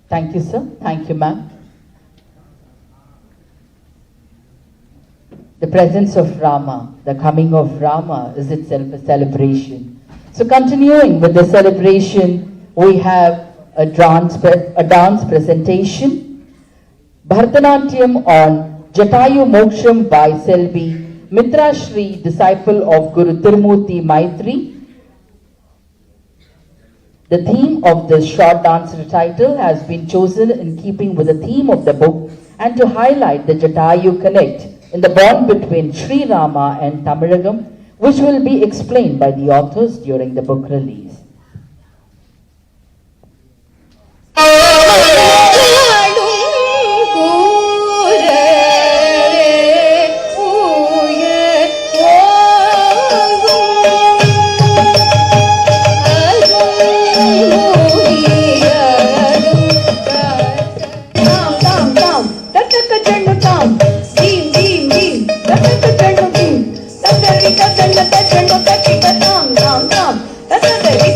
Thank you, sir. Thank you, ma'am. The presence of Rama, the coming of Rama is itself a celebration. So continuing with the celebration, we have a dance presentation. Bharatanatyam on Jatayu Moksham by Selvi Mitra Shri, disciple of Guru Tirumurti Maitri. The theme of this short dance recital has been chosen in keeping with the theme of the book and to highlight the Jatayu connect in the bond between Sri Rama and Tamilagam, which will be explained by the authors during the book release. That's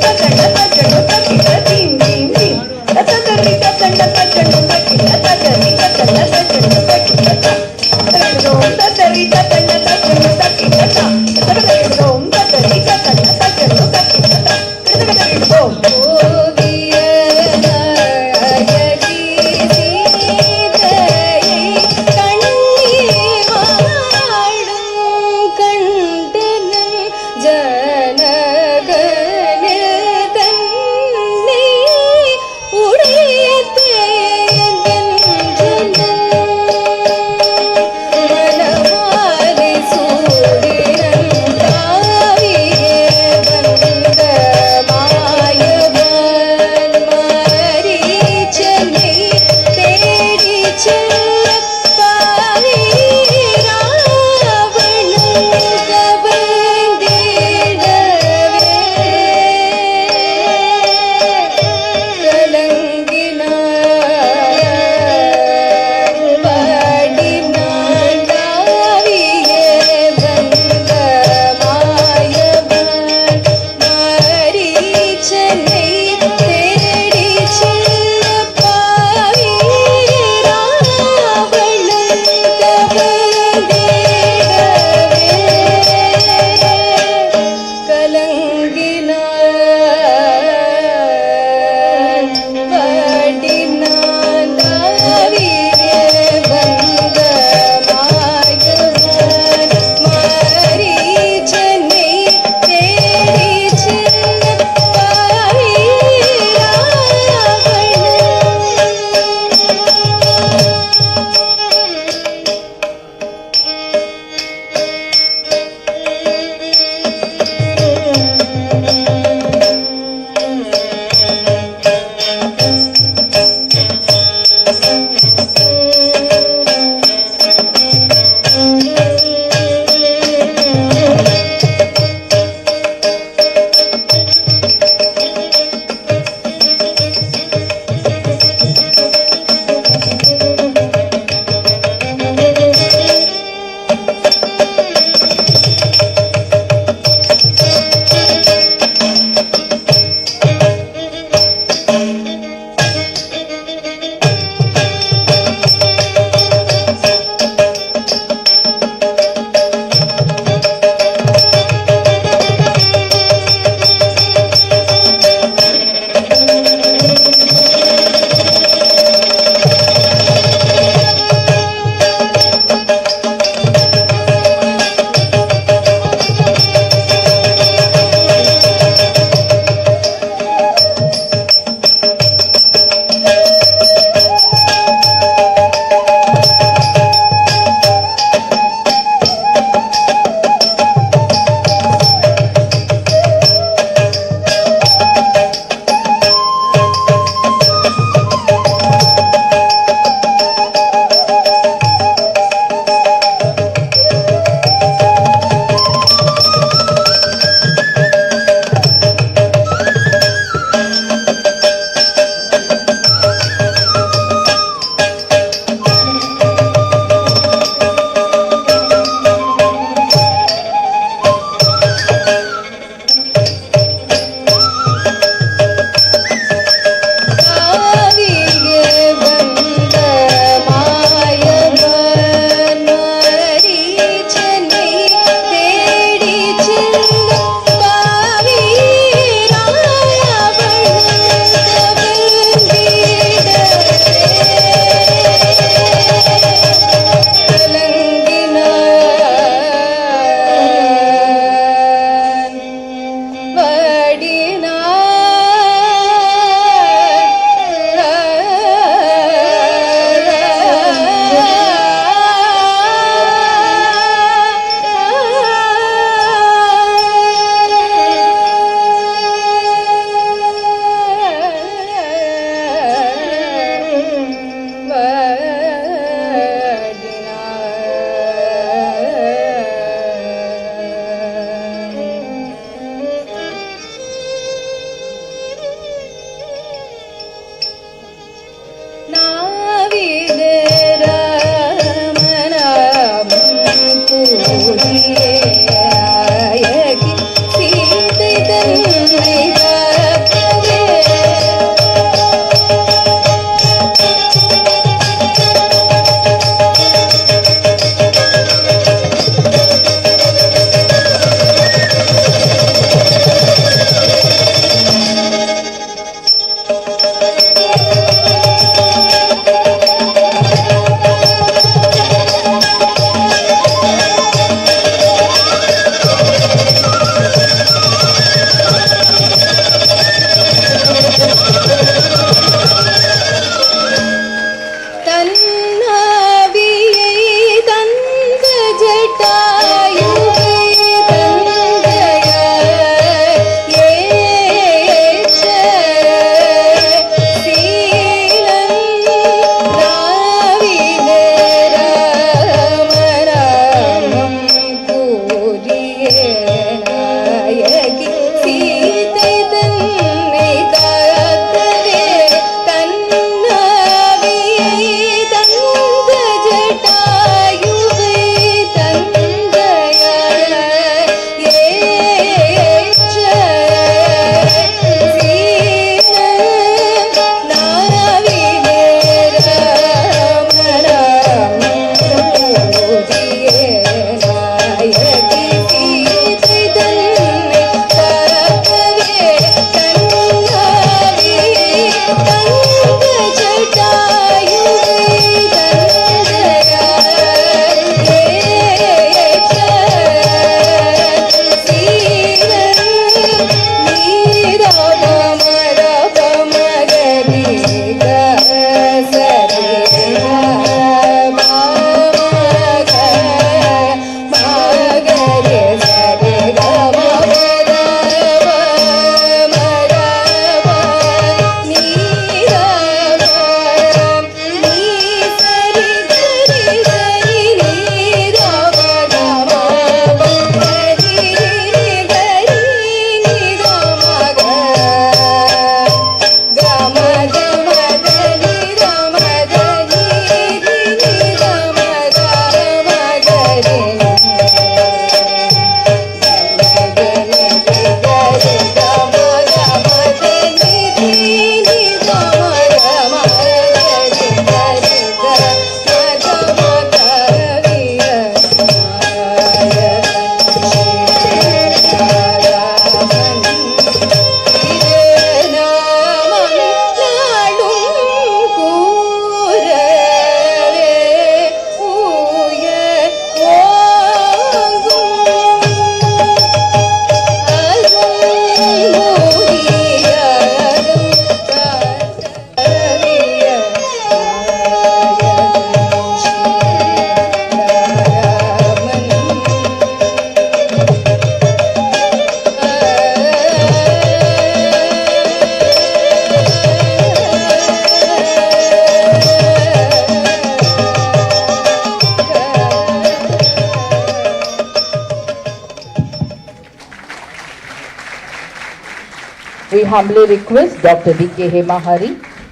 We humbly request Dr. D.K. Hemahari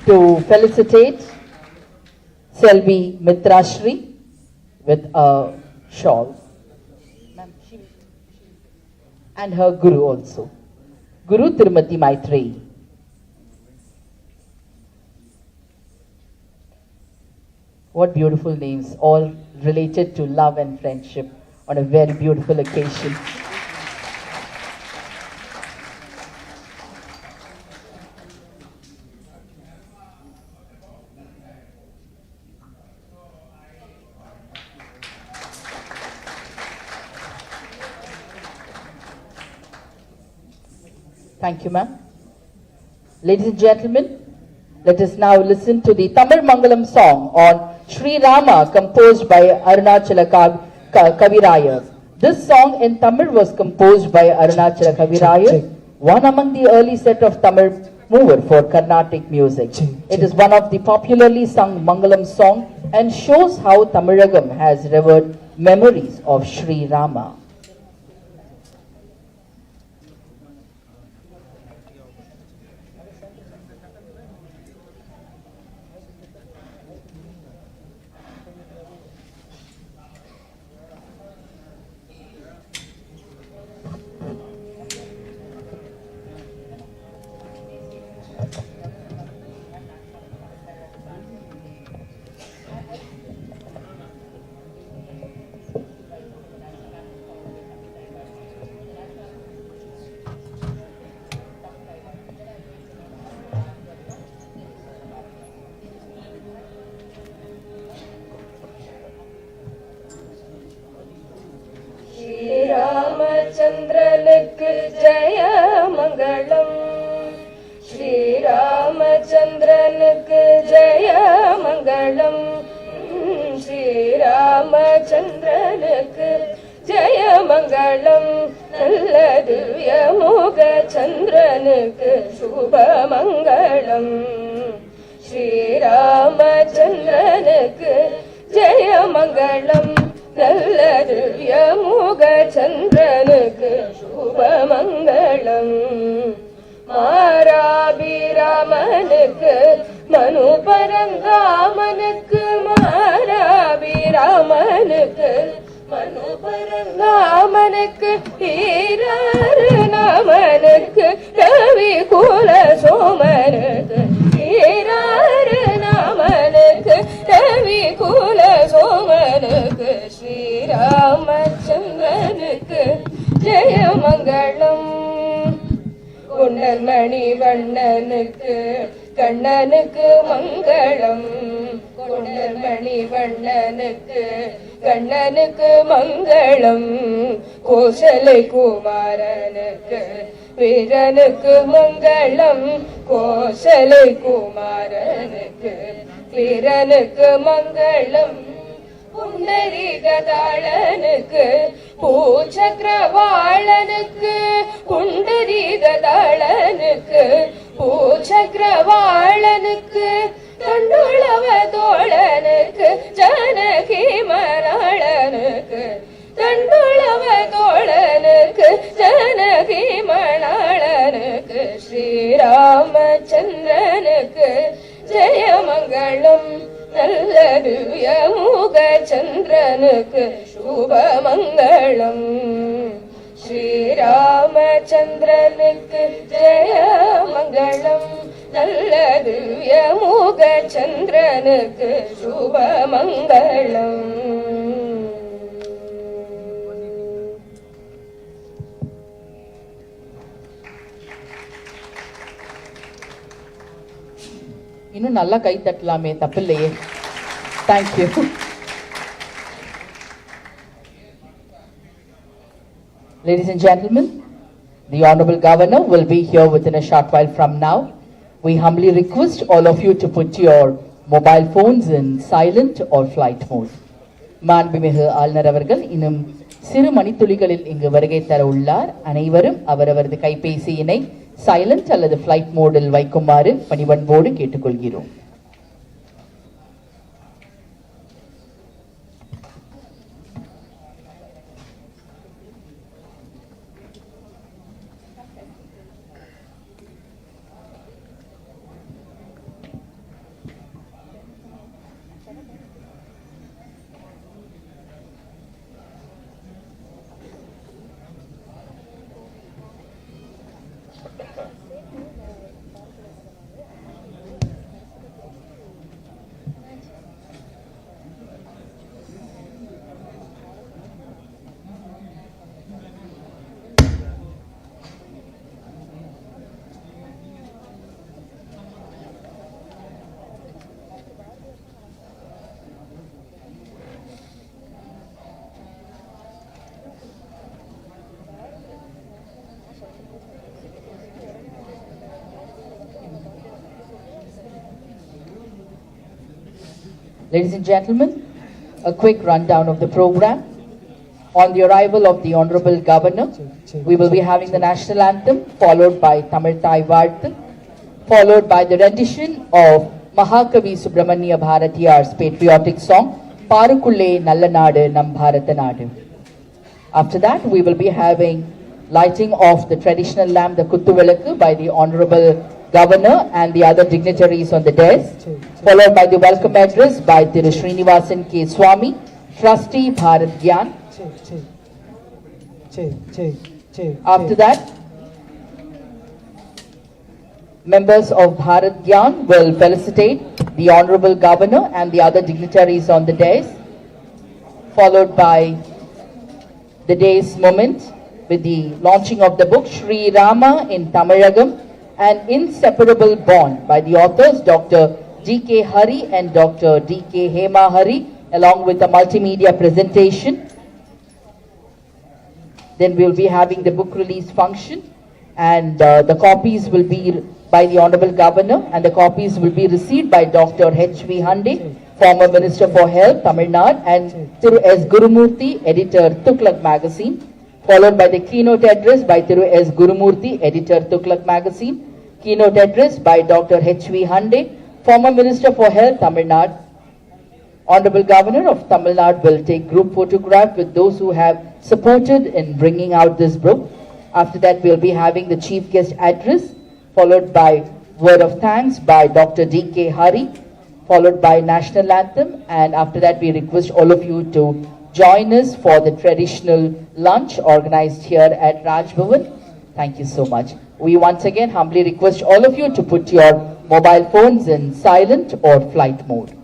to felicitate Selvi Mitrashri with a shawl. And her Guru also. Guru Tirumati Maitreyi. What beautiful names, all related to love and friendship on a very beautiful occasion. Thank you, ma'am. Ladies and gentlemen, let us now listen to the Tamil Mangalam song on Sri Rama, composed by Arunachala Kaviraya. This song in Tamil was composed by Arunachala Kaviraya, one among the early set of Tamil mover for Carnatic music. It is one of the popularly sung Mangalam song and shows how Tamilagam has revered memories of Sri Rama. ஸ்ரீராமச்சந்திரனுக்கு ஜெய மங்களம். ஸ்ரீராமச்சந்திரனுக்கு ஜெய மங்களம். ஸ்ரீராமச்சந்திரனுக்கு ஜெய மங்களம். நல்ல திவ்ய முக சந்திரனுக்கு சுப மங்களம். ஸ்ரீராமச்சந்திரனுக்கு ஜெய மங்களம். நல்ல திவ்ய முக சந்திரனுக்கு சுப மங்களம். மாராபிராமனுக்கு மனு பரந்தாமனுக்கு மாராபிராமனுக்கு மனு பரந்தாமனுக்கு ஈராறு நாமனுக்கு கவி குல சோமனுக்கு ஈராறு நாமனுக்கு கவி குல சோமனுக்கு ஸ்ரீராமச்சந்திரனுக்கு ஜெய மங்களம். குண்டமணி வண்ணனுக்கு கண்ணனுக்கு மங்களம். குண்டமணி வண்ணனுக்கு கண்ணனுக்கு மங்களம். கோசலை குமாரனுக்கு வீரனுக்கு மங்களம். கோசலை குமாரனுக்கு வீரனுக்கு மங்களம். புண்டரீகதாளனுக்கு பூச்சக்கரவாளனுக்கு புண்டரீகதாளனுக்கு பூச்சக்கரவாளனுக்கு கண்டுளவ தோழனுக்கு ஜனகி மணாளனுக்கு கண்டுளவ தோழனுக்கு ஜனகி மணாளனுக்கு ஸ்ரீராமச்சந்திரனுக்கு ஜெய மங்களம். நல்ல திவ்ய முக சந்திரனுக்கு சுப மங்களம். ஸ்ரீராமச்சந்திரனுக்கு ஜெய மங்களம். நல்ல திவ்ய முக சந்திரனுக்கு சுப மங்களம். இன்னும் நல்லா கை தட்டலாமே, தப்பில்லையே. Thank you. Ladies and gentlemen, the Honorable Governor will be here within a short while from now. We humbly request all of you to put your mobile phones in silent or flight mode. மாண்புமிகு ஆளுநர் அவர்கள் இன்னும் சிறு மணித்துளிகளில் இங்கு வருகை தர உள்ளார். அனைவரும் அவரவரது கைபேசியினை சைலண்ட் அல்லது ஃபிளைட் மோடில் வைக்குமாறு பணிவன்போடு கேட்டுக்கொள்கிறோம். Ladies and gentlemen, a quick rundown of the program. On the arrival of the Honorable Governor, we will be having the national anthem, followed by Tamil Thai Varthu, followed by the rendition of Mahakavi Subramanya Bharatiyar's patriotic song, Parukulle Nallanadu Nam Bharata Nadu. After that, we will be having lighting of the traditional lamp, the Kuttuvilakku, by the Honorable Governor and the other dignitaries on the dais, followed by the welcome address by Thiru Srinivasan K. Swami, Trustee Bharat Gyan. After that, members of Bharat Gyan will felicitate the Honorable Governor and the other dignitaries on the dais, followed by the day's moment with the launching of the book Sri Rama in Tamilagam, an inseparable bond, by the authors Dr. D.K. Hari and Dr. D.K. Hema Hari, along with a multimedia presentation. Then we will be having the book release function, and the copies will be by the Honorable Governor, and the copies will be received by Dr. H.V. Hande, former Minister for Health, Tamil Nadu, and Thiru S. Gurumurthy, editor, Tuklak Magazine, followed by the keynote address by Thiru S. Gurumurthy, editor, Tuklak Magazine, keynote address by Dr. H.V. Hande, former Minister for Health, Tamil Nadu. Honorable Governor of Tamil Nadu will take group photograph with those who have supported in bringing out this book. After that, we'll be having the chief guest address, followed by word of thanks by Dr. D.K. Hari, followed by national anthem, and after that, we request all of you to join us for the traditional lunch organized here at Raj Bhavan. Thank you so much. We once again humbly request all of you to put your mobile phones in silent or flight mode.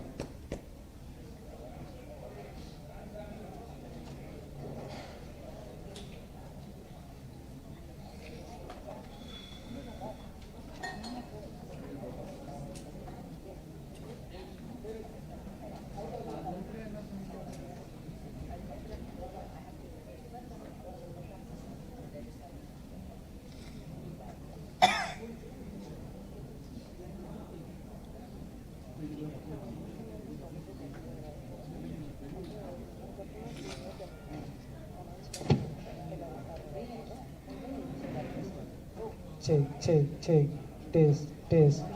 Check, testing. Check, test. Check.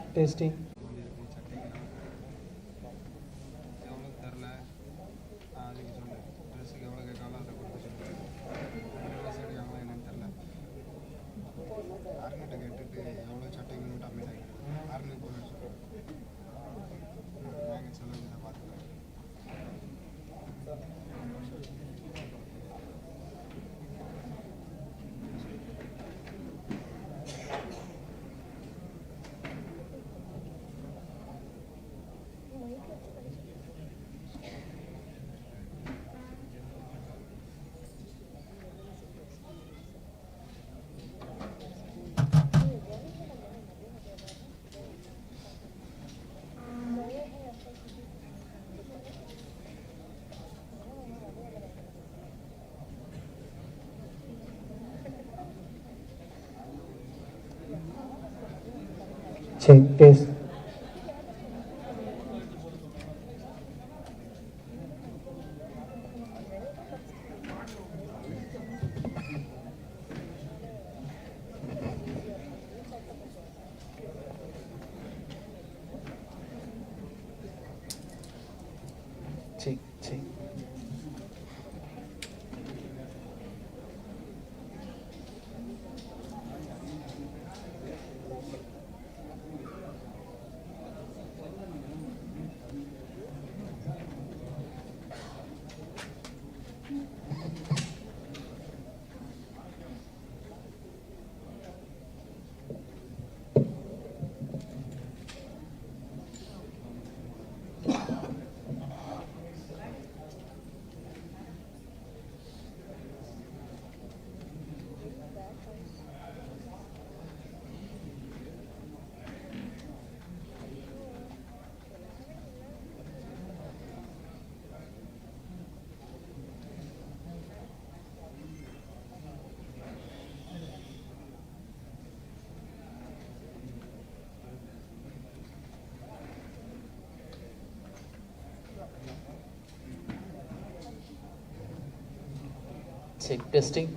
Check, testing,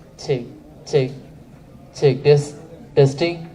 check, testing.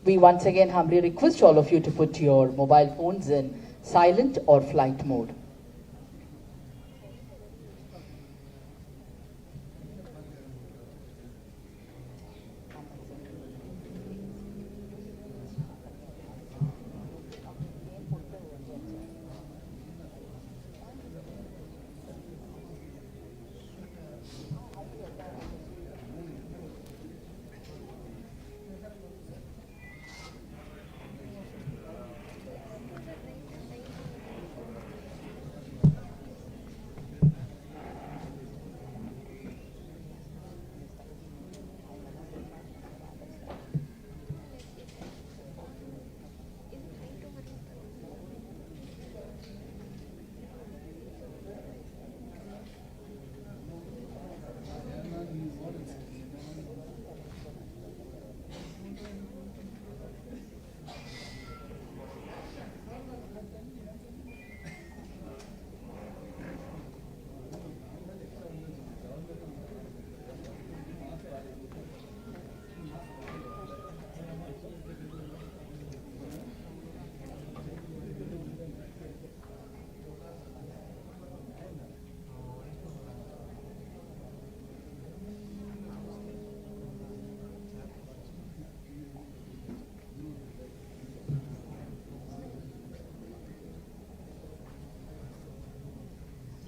We once again humbly request all of you to put your mobile phones in silent or flight mode.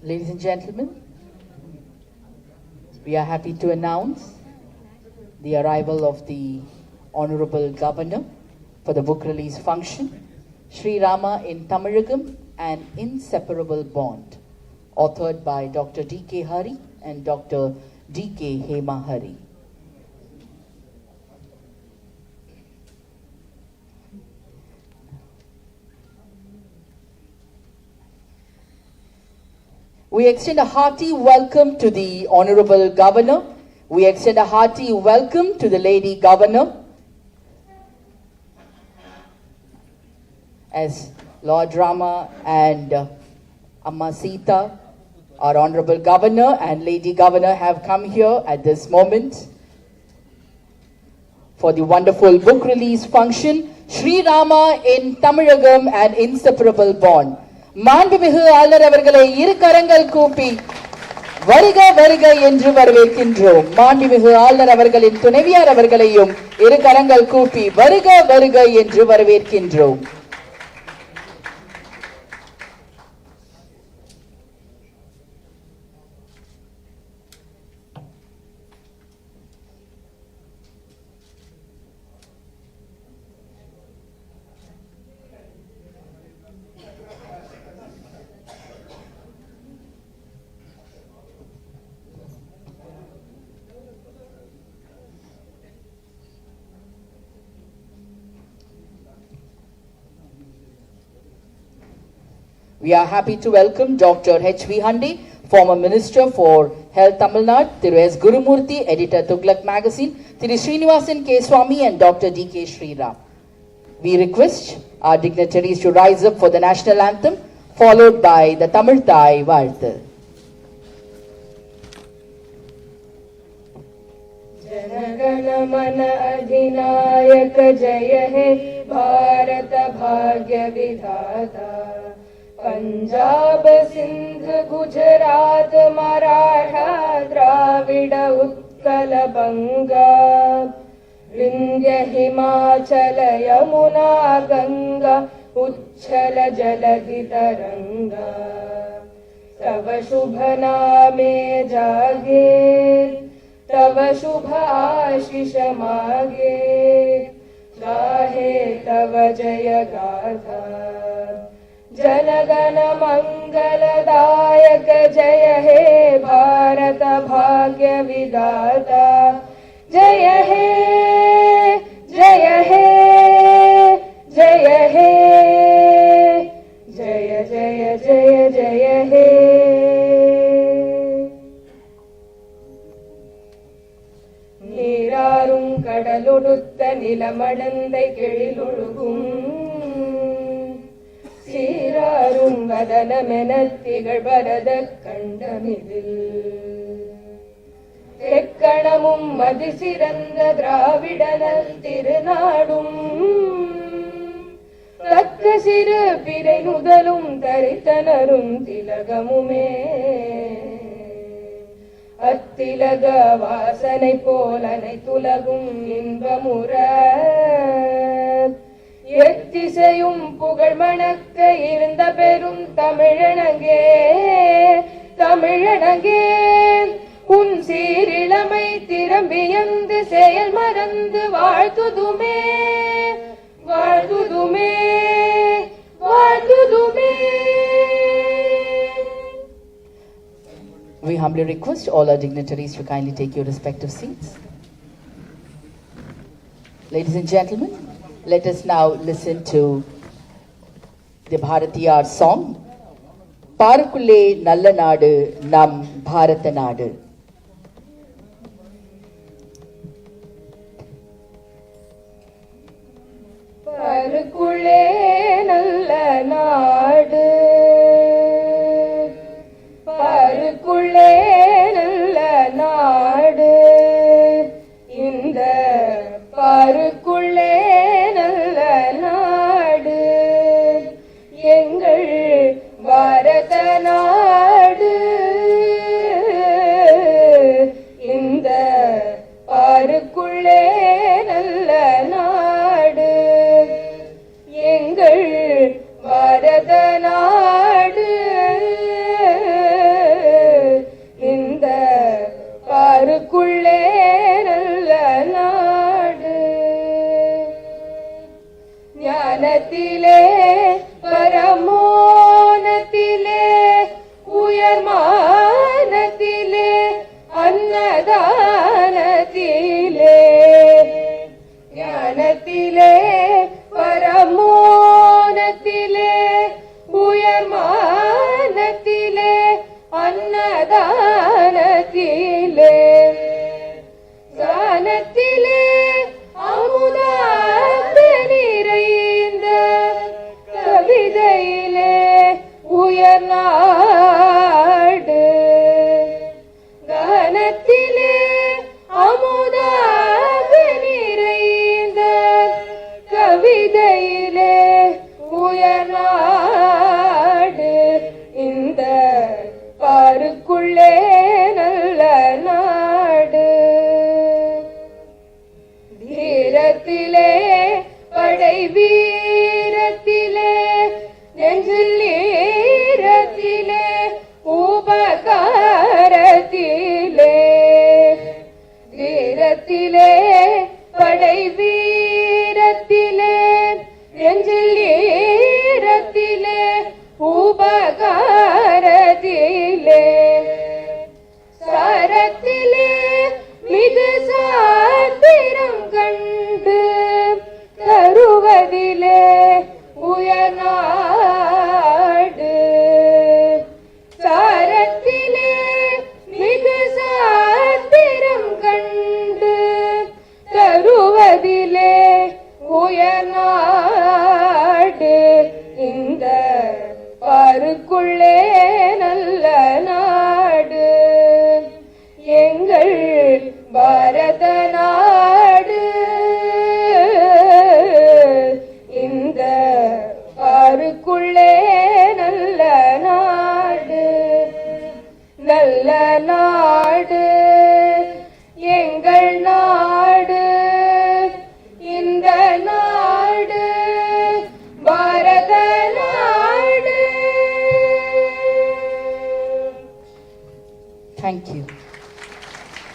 Ladies and gentlemen, we are happy to announce the arrival of the Honorable Governor for the book release function, Sri Rama in Tamilagam, An Inseparable Bond, authored by Dr. D.K. Hari and Dr. D.K. Hema Hari. We extend a hearty welcome to the Honorable Governor. We extend a hearty welcome to the Lady Governor. As Lord Rama and Amma Sita, our Honorable Governor and Lady Governor have come here at this moment for the wonderful book release function, Sri Rama in Tamilagam, an Inseparable Bond. மாண்புமிகு ஆளுநர் அவர்களை இரு கரங்கள் கூப்பி வருக வருக என்று வரவேற்கின்றோம். மாண்புமிகு ஆளுநர் அவர்களின் துணைவியார் அவர்களையும் இரு கரங்கள் கூப்பி வருக வருக என்று வரவேற்கின்றோம். We are happy to welcome Dr. H.V. Hande, former Minister for Health Tamil Nadu, Thiru S. Gurumurthy, Editor Tughlaq Magazine, Thiru Srinivasan K. Swami and Dr. D.K. Sriram. We request our dignitaries to rise up for the national anthem, followed by the Tamil Thai Varthu. Janagana mana adhinayaka jaya he Bharata bhagya vidhata Punjab Sindh Gujarat Maratha Dravid Utkal बंगा विंध्य हिमाचल यमुना गंगा उच्छल जलधि तरंगा तव शुभ नामे जागे तव शुभ आशीष मागे गाहे तव जय गाथा जनगण मंगलदायक जय हे भारत भाग्य विधाता जय हे जय हे जय हे जय जय जय जय हे நீராறும் கடலொடுத்த நிலமடந்தை கெழிலொழுகும் சீராரும் வதனமெனத் திகழ்பரத கண்டமிதில் எக்கணமும் மதி சிறந்த திராவிடனல் திருநாடும் தக்க சிறு பிறை நுதலும் தரித்தனரும் திலகமுமே அத்திலக வாசனை போல் அனைத்துலகும் இன்பமுற எத்திசையும் புகழ் மணக்க இருந்த பெரும் தமிழனங்கே தமிழனங்கே உன் சீரிழமை திறம்பியந்து செயல் மறந்து வாழ்த்துதுமே வாழ்த்துதுமே வாழ்த்துதுமே. We humbly request all our dignitaries to kindly take your respective seats. Ladies and gentlemen, let us now listen to the Bharatiyar song, Parukulle Nalla Nadu Nam Bharata Nadu. Parukulle Nalla Nadu Parukulle Nalla Nadu Inda Parukulle நல்ல நாடு எங்கள் பாரத நாடு இந்த பாருக்குள்ளே நல்ல நாடு எங்கள் பாரத நாடு இந்த பாருக்குள்ளே நல்ல நாடு ஞானத்திலே பரமோனத்திலே உயர் நாடு கனத்திலே அமுதாக நிறைந்த கவிதையிலே உயர் நாடு இந்த பாருக்குள்ளே நல்ல நாடு தீரத்திலே படை வீரத்திலே நெஞ்சில் ஈரத்திலே உபகாரத்திலே தீரத்திலே படை வீரத்திலே நெஞ்சில் ஈரத்திலே உபகாரத்திலே சாரத்திலே மிகு சாத்திரம் கண்டு தருவதிலே உயர் நாடு சாரத்திலே மிகு சாத்திரம் கண்டு தருவதிலே உயர் நாடு இந்த பாருக்குள்ளே நல்ல நாடு எங்கள் பாரத நாடு இந்த பாருக்குள்ளே நல்ல நாடு நல்ல நாடு எங்கள் நாடு இந்த நாடு பாரத நாடு. Thank you.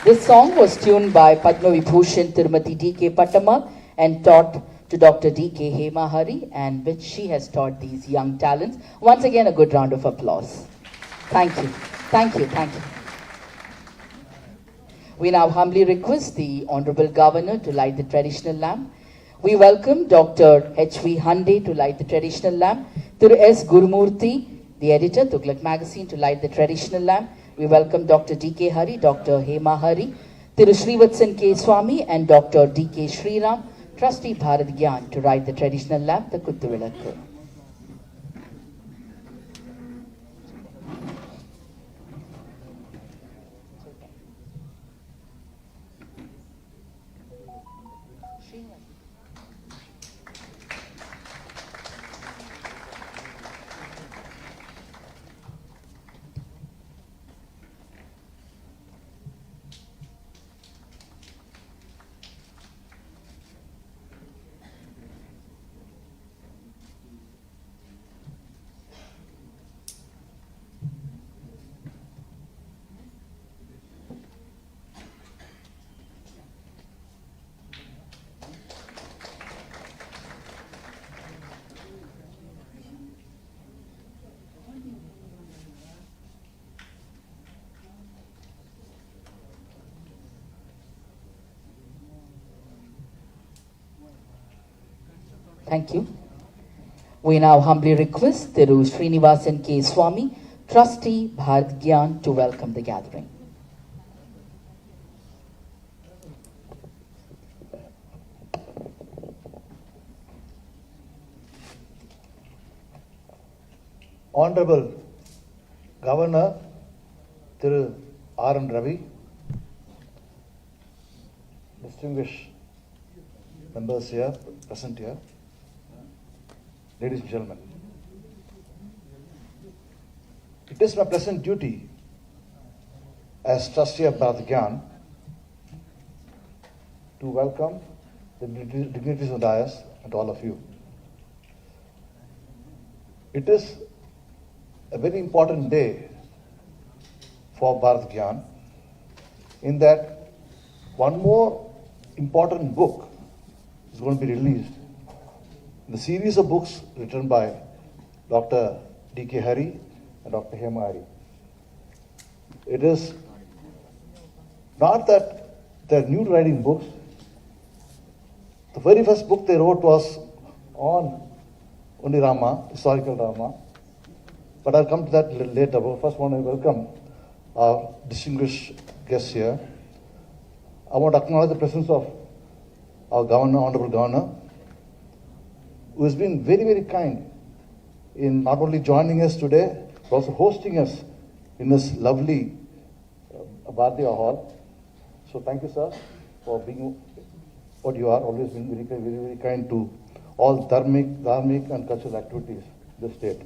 This song was tuned by Padma Vibhushan Tirumati D.K. Pattamal and taught to Dr. D.K. Hemahari, and which she has taught these young talents. Once again, a good round of applause. Thank you. Thank you. Thank you. We now humbly request the Honorable Governor to light the traditional lamp. We welcome Dr. H.V. Hande to light the traditional lamp. Through S. Gurumurthy, the editor, Tughlaq Magazine, to light the traditional lamp. We welcome Dr. D.K. Hari, Dr. Hema Hari, Thiru Srivatsan K. Swami, and Dr. D.K. Sriram, Trustee Bharat Gyan, to light the traditional lamp, the Kuttu Vilakku. Thank you. We now humbly request Thiru Srinivasan K. Swami, Trustee Bharat Gyan, to welcome the gathering. Honorable Governor Thiru R. N. Ravi, distinguished members here, present here, ladies and gentlemen, it is my pleasant duty as trustee of Bharat Gyan to welcome the dignitaries of the dais and all of you. It is a very important day for Bharat Gyan in that one more important book is going to be released. The series of books written by Dr. D.K. Hari and Dr. Hema Hari. It is not that they're new writing books. The very first book they wrote was on only Rama, historical Rama. But I'll come to that a little later. But first I want to welcome our distinguished guests here. I want to acknowledge the presence of our Governor, Honorable Governor, who has been very, very kind in not only joining us today, for also hosting us in this lovely Bharatiya Hall. So thank you, sir, for being what you are, always been very kind to all dharmic and cultural activities in the state.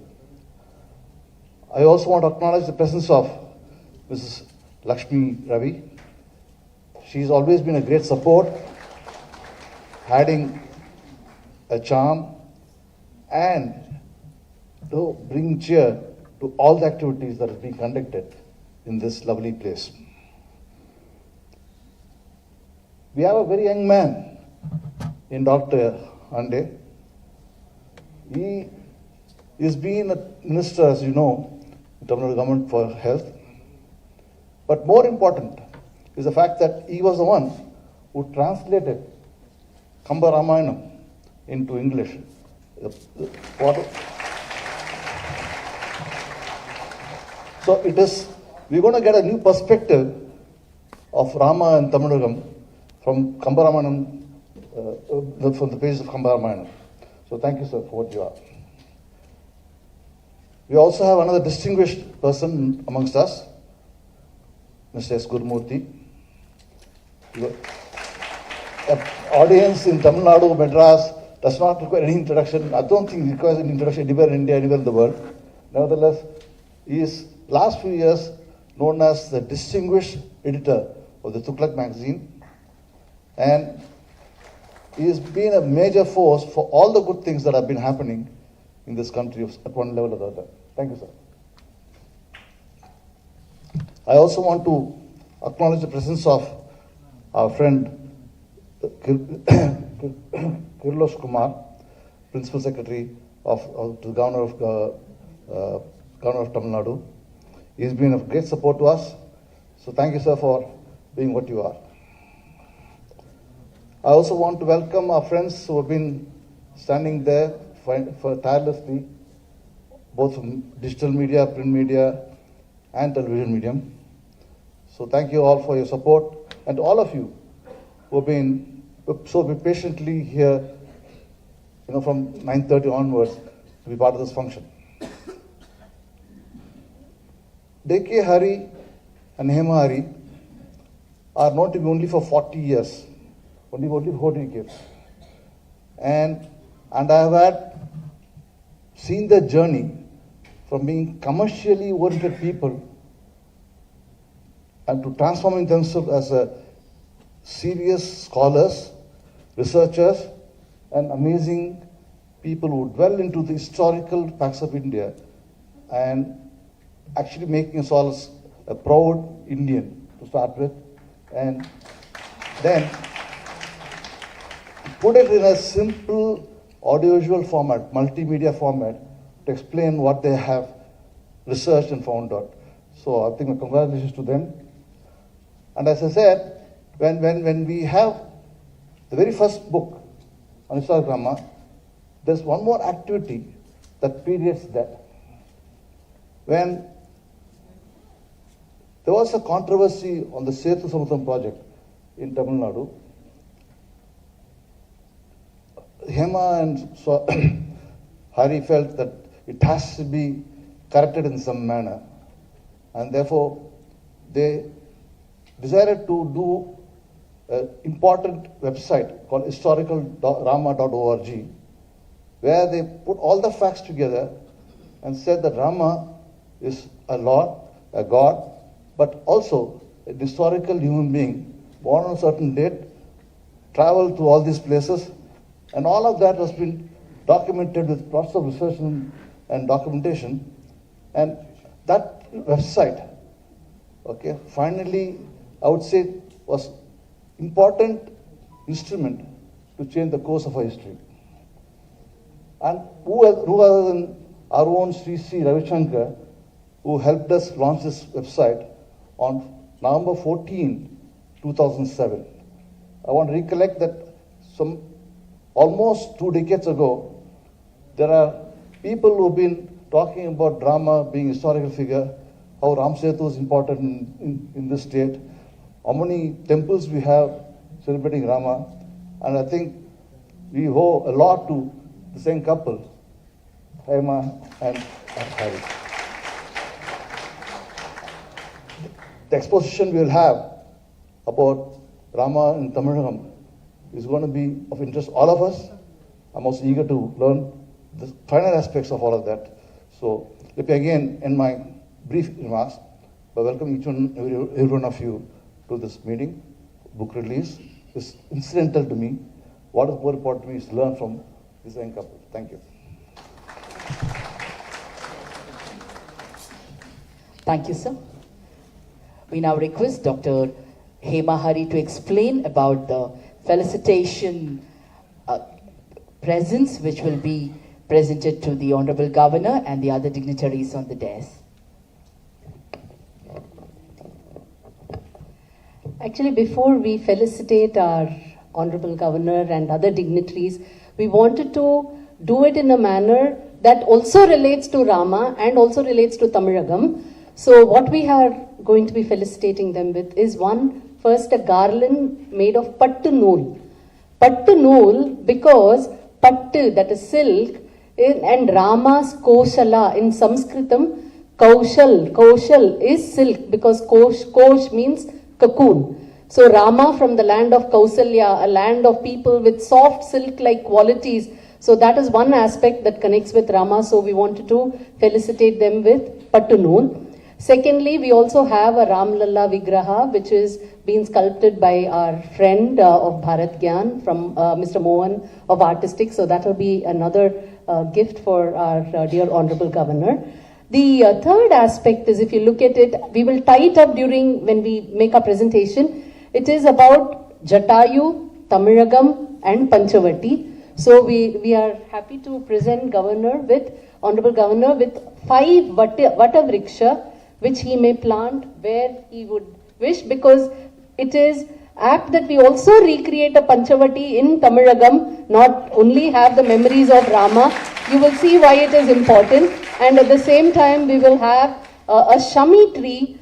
I also want to acknowledge the presence of Mrs. Lakshmi Ravi. She's always been a great support, adding a charm and to bring cheer to all the activities that are being conducted in this lovely place. We have a very young man in Dr. Ande. He is being a minister, as you know, in Tamil Nadu government for health. But more important is the fact that he was the one who translated Kamba Ramayanam into English. So we're going to get a new perspective of Rama and Tamilagam from Kamba Ramayanam, from the pages of Kamba Ramayanam. So thank you, sir, for what you are. We also have another distinguished person amongst us, Mr. S. Gurumurthy. The audience in Tamil Nadu, Madras does not require any introduction. I don't think it requires any introduction anywhere in India, anywhere in the world. Nevertheless, he is last few years known as the distinguished editor of the Tughlaq magazine, and he has been a major force for all the good things that have been happening in this country at one level or the other. Thank you, sir. I also want to acknowledge the presence of our friend Kirlosh Kumar, Principal Secretary of the Governor of Tamil Nadu. He has been of great support to us. So thank you, sir, for being what you are. I also want to welcome our friends who have been standing there for tirelessly, both from digital media, print media, and television medium. So thank you all for your support, and all of you who have been so patiently here, from 9:30 onwards to be part of this function. D.K. Hari and Hema Hari are known to be only for 40 years, only 40 years. And I have seen their journey from being commercially oriented people and to transforming themselves as a serious scholars, researchers, and amazing people who dwell into the historical facts of India and actually making us all a proud Indian to start with, and then put it in a simple audiovisual format, multimedia format, to explain what they have researched and found out. So I think my congratulations to them. And as I said, when we have the very first book on historic Rama, there's one more activity that predates that. When there was a controversy on the Setu Samudram project in Tamil Nadu, Hema and Hari felt that it has to be corrected in some manner, and therefore they decided to do an important website called historicalrama.org, where they put all the facts together and said that Rama is a lord, a god, but also a historical human being, born on a certain date, traveled to all these places, and all of that has been documented with lots of research and documentation. And that website, finally, I would say, was important instrument to change the course of our history. And who other than our own Sri Ravi Shankar, who helped us launch this website on November 14, 2007. I want to recollect that almost 2 decades ago, there are people who've been talking about Rama being a historical figure, how Ram Setu is important in this state, how many temples we have celebrating Rama, and I think we owe a lot to the same couple, Hema and Hari. the exposition we will have about Rama in Tamilagam is going to be of interest to all of us. I'm also eager to learn the final aspects of all of that. So let me again end my brief remarks by welcoming each and every one of you to this meeting. Book release is incidental to me. What is more important to me is to learn from this young couple. Thank you. Thank you, sir. We now request Dr. Hema Hari to explain about the Felicitation presents which will be presented to the Honorable Governor and the other dignitaries on the dais. Actually, before we felicitate our Honorable Governor and other dignitaries, we wanted to do it in a manner that also relates to Rama and also relates to Tamilagam. So what we are going to be felicitating them with is first a garland made of pattu nool. Pattu nool because pattu, that is silk, and Rama's Koshala in Sanskritam, Kaushal is silk because Kosh means cocoon. So Rama from the land of Kausalya, a land of people with soft silk-like qualities. So that is one aspect that connects with Rama. So we wanted to felicitate them with pattu nool. Secondly, we also have a Ram Lalla Vigraha, which is being sculpted by our friend of Bharat Gyan from Mr. Mohan of Artistic. So that will be another gift for our dear Honorable Governor. The third aspect is, if you look at it, we will tie it up when we make our presentation. It is about Jatayu, Tamilagam and Panchavati. So we are happy to present Honorable Governor with 5 Vatavriksha, which he may plant where he would wish, because it is apt that we also recreate a Panchavati in Tamilagam, not only have the memories of Rama. You will see why it is important. And at the same time, we will have a Shami tree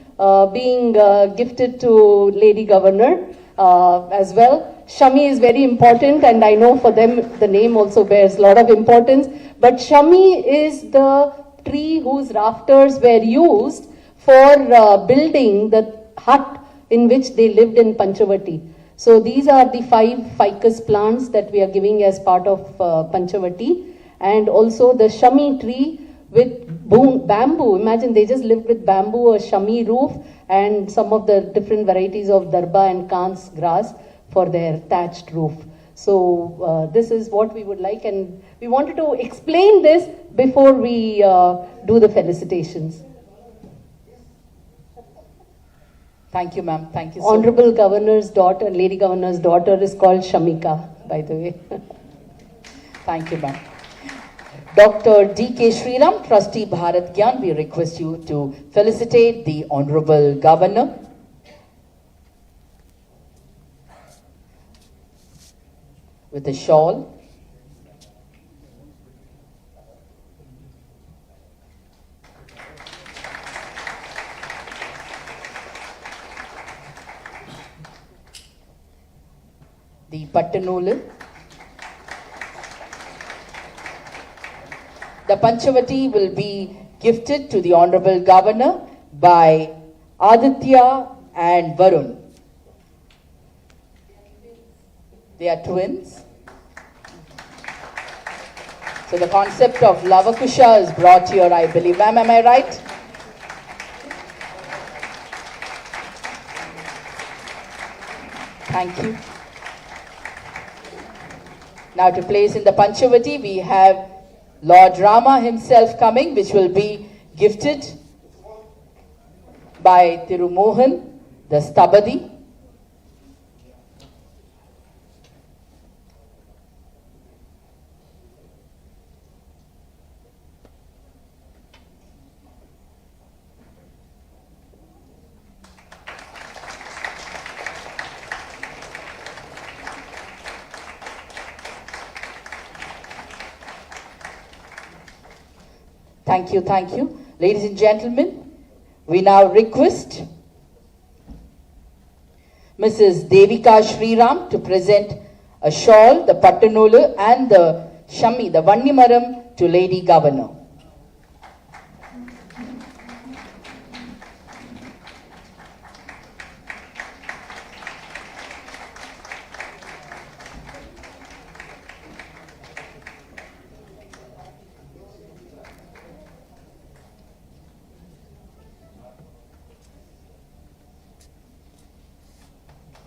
being gifted to Lady Governor as well. Shami is very important, and I know for them the name also bears a lot of importance. But Shami is the tree whose rafters were used for building the hut in which they lived in Panchavati. So these are the 5 ficus plants that we are giving as part of Panchavati. And also the Shami tree with bamboo. Imagine they just lived with bamboo, a Shami roof, and some of the different varieties of darba and kans grass for their thatched roof. So this is what we would like, and we wanted to explain this before we do the felicitations. Thank you, ma'am. Thank you, sir. Honorable Governor's daughter, Lady Governor's daughter is called Shamika, by the way. Thank you, ma'am. Dr. D.K. Sriram, Trustee Bharat Gyan, we request you to felicitate the Honorable Governor. With a shawl. The pattanoolu. The Panchavati will be gifted to the Honorable Governor by Aditya and Varun. They are twins. So the concept of Lavakusha is brought here, I believe. Ma'am, am I right? Thank you. Now to place in the Panchavati, we have Lord Rama himself coming, which will be gifted by Tirumohan, the Stabadi. Thank you, thank you. Ladies and gentlemen, we now request Mrs. Devika Sriram to present a shawl, the pattanoolu and the shami, the vannimaram, to Lady Governor.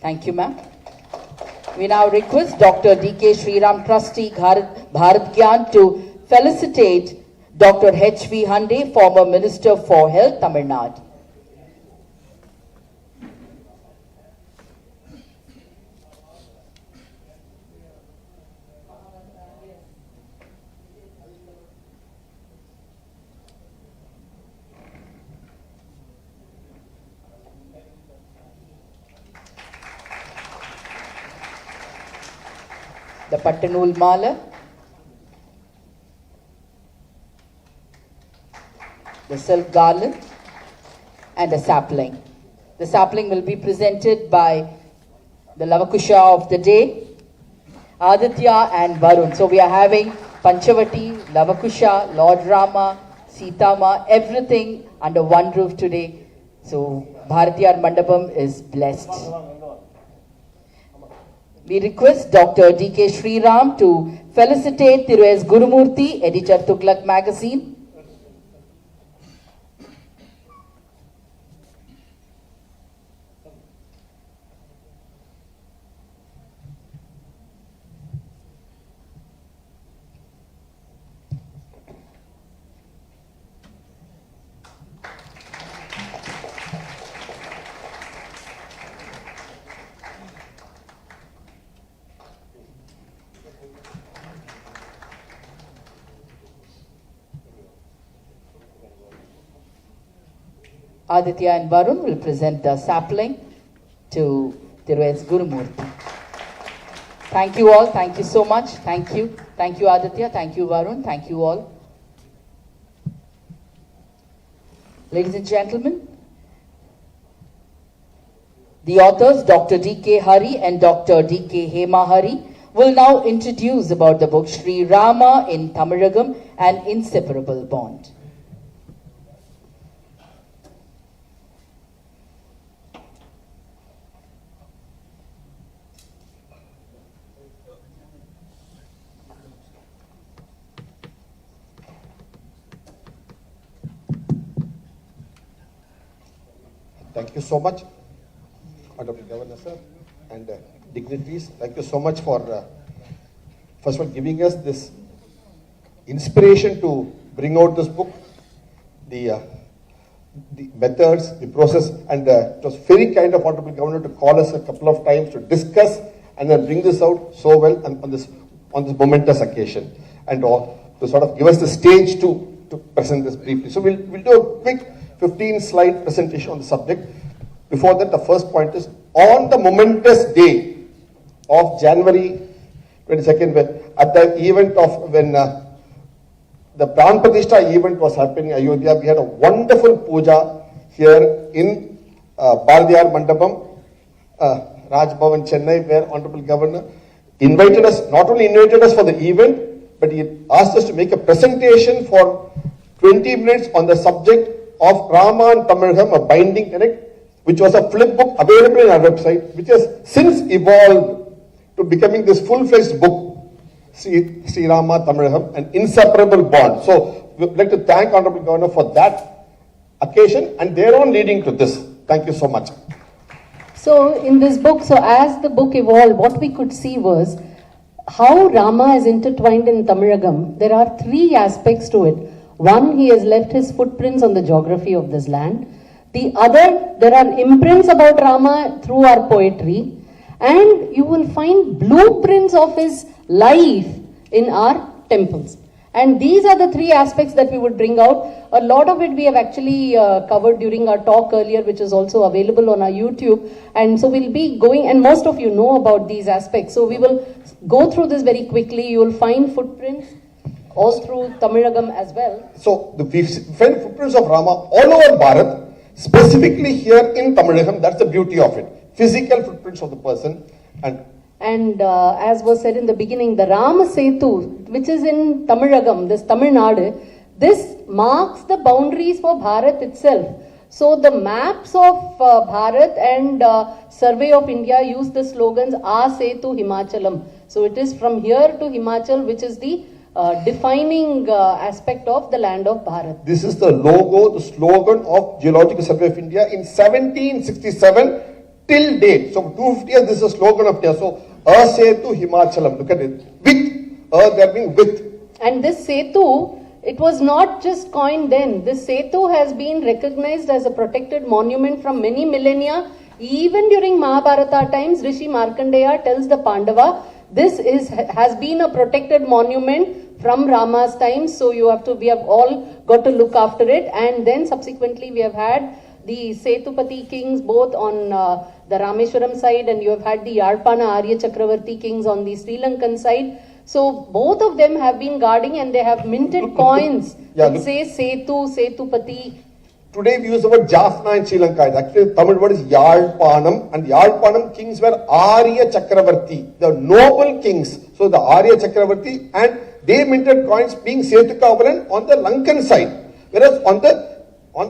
Thank you, ma'am. We now request Dr. D.K. Sriram Trustee Bharat Gyan to felicitate Dr. H.V. Hande, former Minister for Health, Tamil Nadu. The Pattanul Mala, the silk garland, and a sapling. The sapling will be presented by the Lavakusha of the day, Aditya and Varun. So we are having Panchavati, Lavakusha, Lord Rama, Sitama, everything under one roof today. So Bharatiyar Mandapam is blessed. We request Dr. D.K. Sriram to felicitate Thiru S. Gurumurthy, editor Tughlaq magazine. Aditya and Varun will present the sapling to Thiru S. Gurumurthy. Thank you all. Thank you so much. Thank you. Thank you, Aditya. Thank you, Varun. Thank you all. Ladies and gentlemen, the authors, Dr. D.K. Hari and Dr. D.K. Hema Hari, will now introduce about the book Sri Rama in Tamilagam, An Inseparable Bond. Thank you so much, Honorable Governor sir, and dignitaries. Thank you so much for, first of all, giving us this inspiration to bring out this book, the methods, the process, and it was very kind of Honorable Governor to call us a couple of times to discuss and then bring this out so well on this momentous occasion, and to sort of give us the stage to present this briefly. So we'll do a quick 15-slide presentation on the subject. Before that, the first point is, on the momentous day of January 22nd, at the event of when the Pran Pratishtha event was happening in Ayodhya, we had a wonderful puja here in Bharatiyar Mandapam, Raj Bhavan, Chennai, where Honorable Governor invited us, not only invited us for the event, but he asked us to make a presentation for 20 minutes on the subject of Rama and Tamilagam, a binding connect, which was a flip book available in our website, which has since evolved to becoming this full-fledged book, Sri Rama Tamilagam, an inseparable bond. So we would like to thank Honorable Governor for that occasion and their own leading to this. Thank you so much. So in this book, so as the book evolved, what we could see was how Rama is intertwined in Tamilagam. There are three aspects to it. One, he has left his footprints on the geography of this land. The other, there are imprints about Rama through our poetry. And you will find blueprints of his life in our temples. And these are the three aspects that we would bring out. A lot of it we have actually covered during our talk earlier, which is also available on our YouTube. And so we'll be going, and most of you know about these aspects. So we will go through this very quickly. You will find footprints all through Tamilagam as well. So we find footprints of Rama all over Bharat, specifically here in Tamilagam. That's the beauty of it. Physical footprints of the person. And as was said in the beginning, the Rama Setu, which is in Tamilagam, this Tamil Nadu, this marks the boundaries for Bharat itself. So the maps of Bharat and Survey of India use the slogans A Setu Himachalam. So it is from here to Himachal, which is the defining aspect of the land of Bharat. This is the logo, the slogan of Geological Survey of India in 1767 till date. So 250 years, this is a slogan of India. So Setu Himachalam, look at it. With, there being with. And this Setu, it was not just coined then. This Setu has been recognized as a protected monument from many millennia. Even during Mahabharata times, Rishi Markandeya tells the Pandava, this has been a protected monument from Rama's times. So we have all got to look after it. And then subsequently we have had the Setupati kings both on the Rameshwaram side, and you have had the Yarpana Arya Chakravarti kings on the Sri Lankan side. So both of them have been guarding, and they have minted coins that say Setu, Setupati. Today we use the word Jaffna in Sri Lanka. Actually, the Tamil word is Yarpanam, and the Yarpanam kings were Arya Chakravarti, the noble kings. So the Arya Chakravarti, and they minted coins being Setu Kavalan on the Lankan side. Whereas on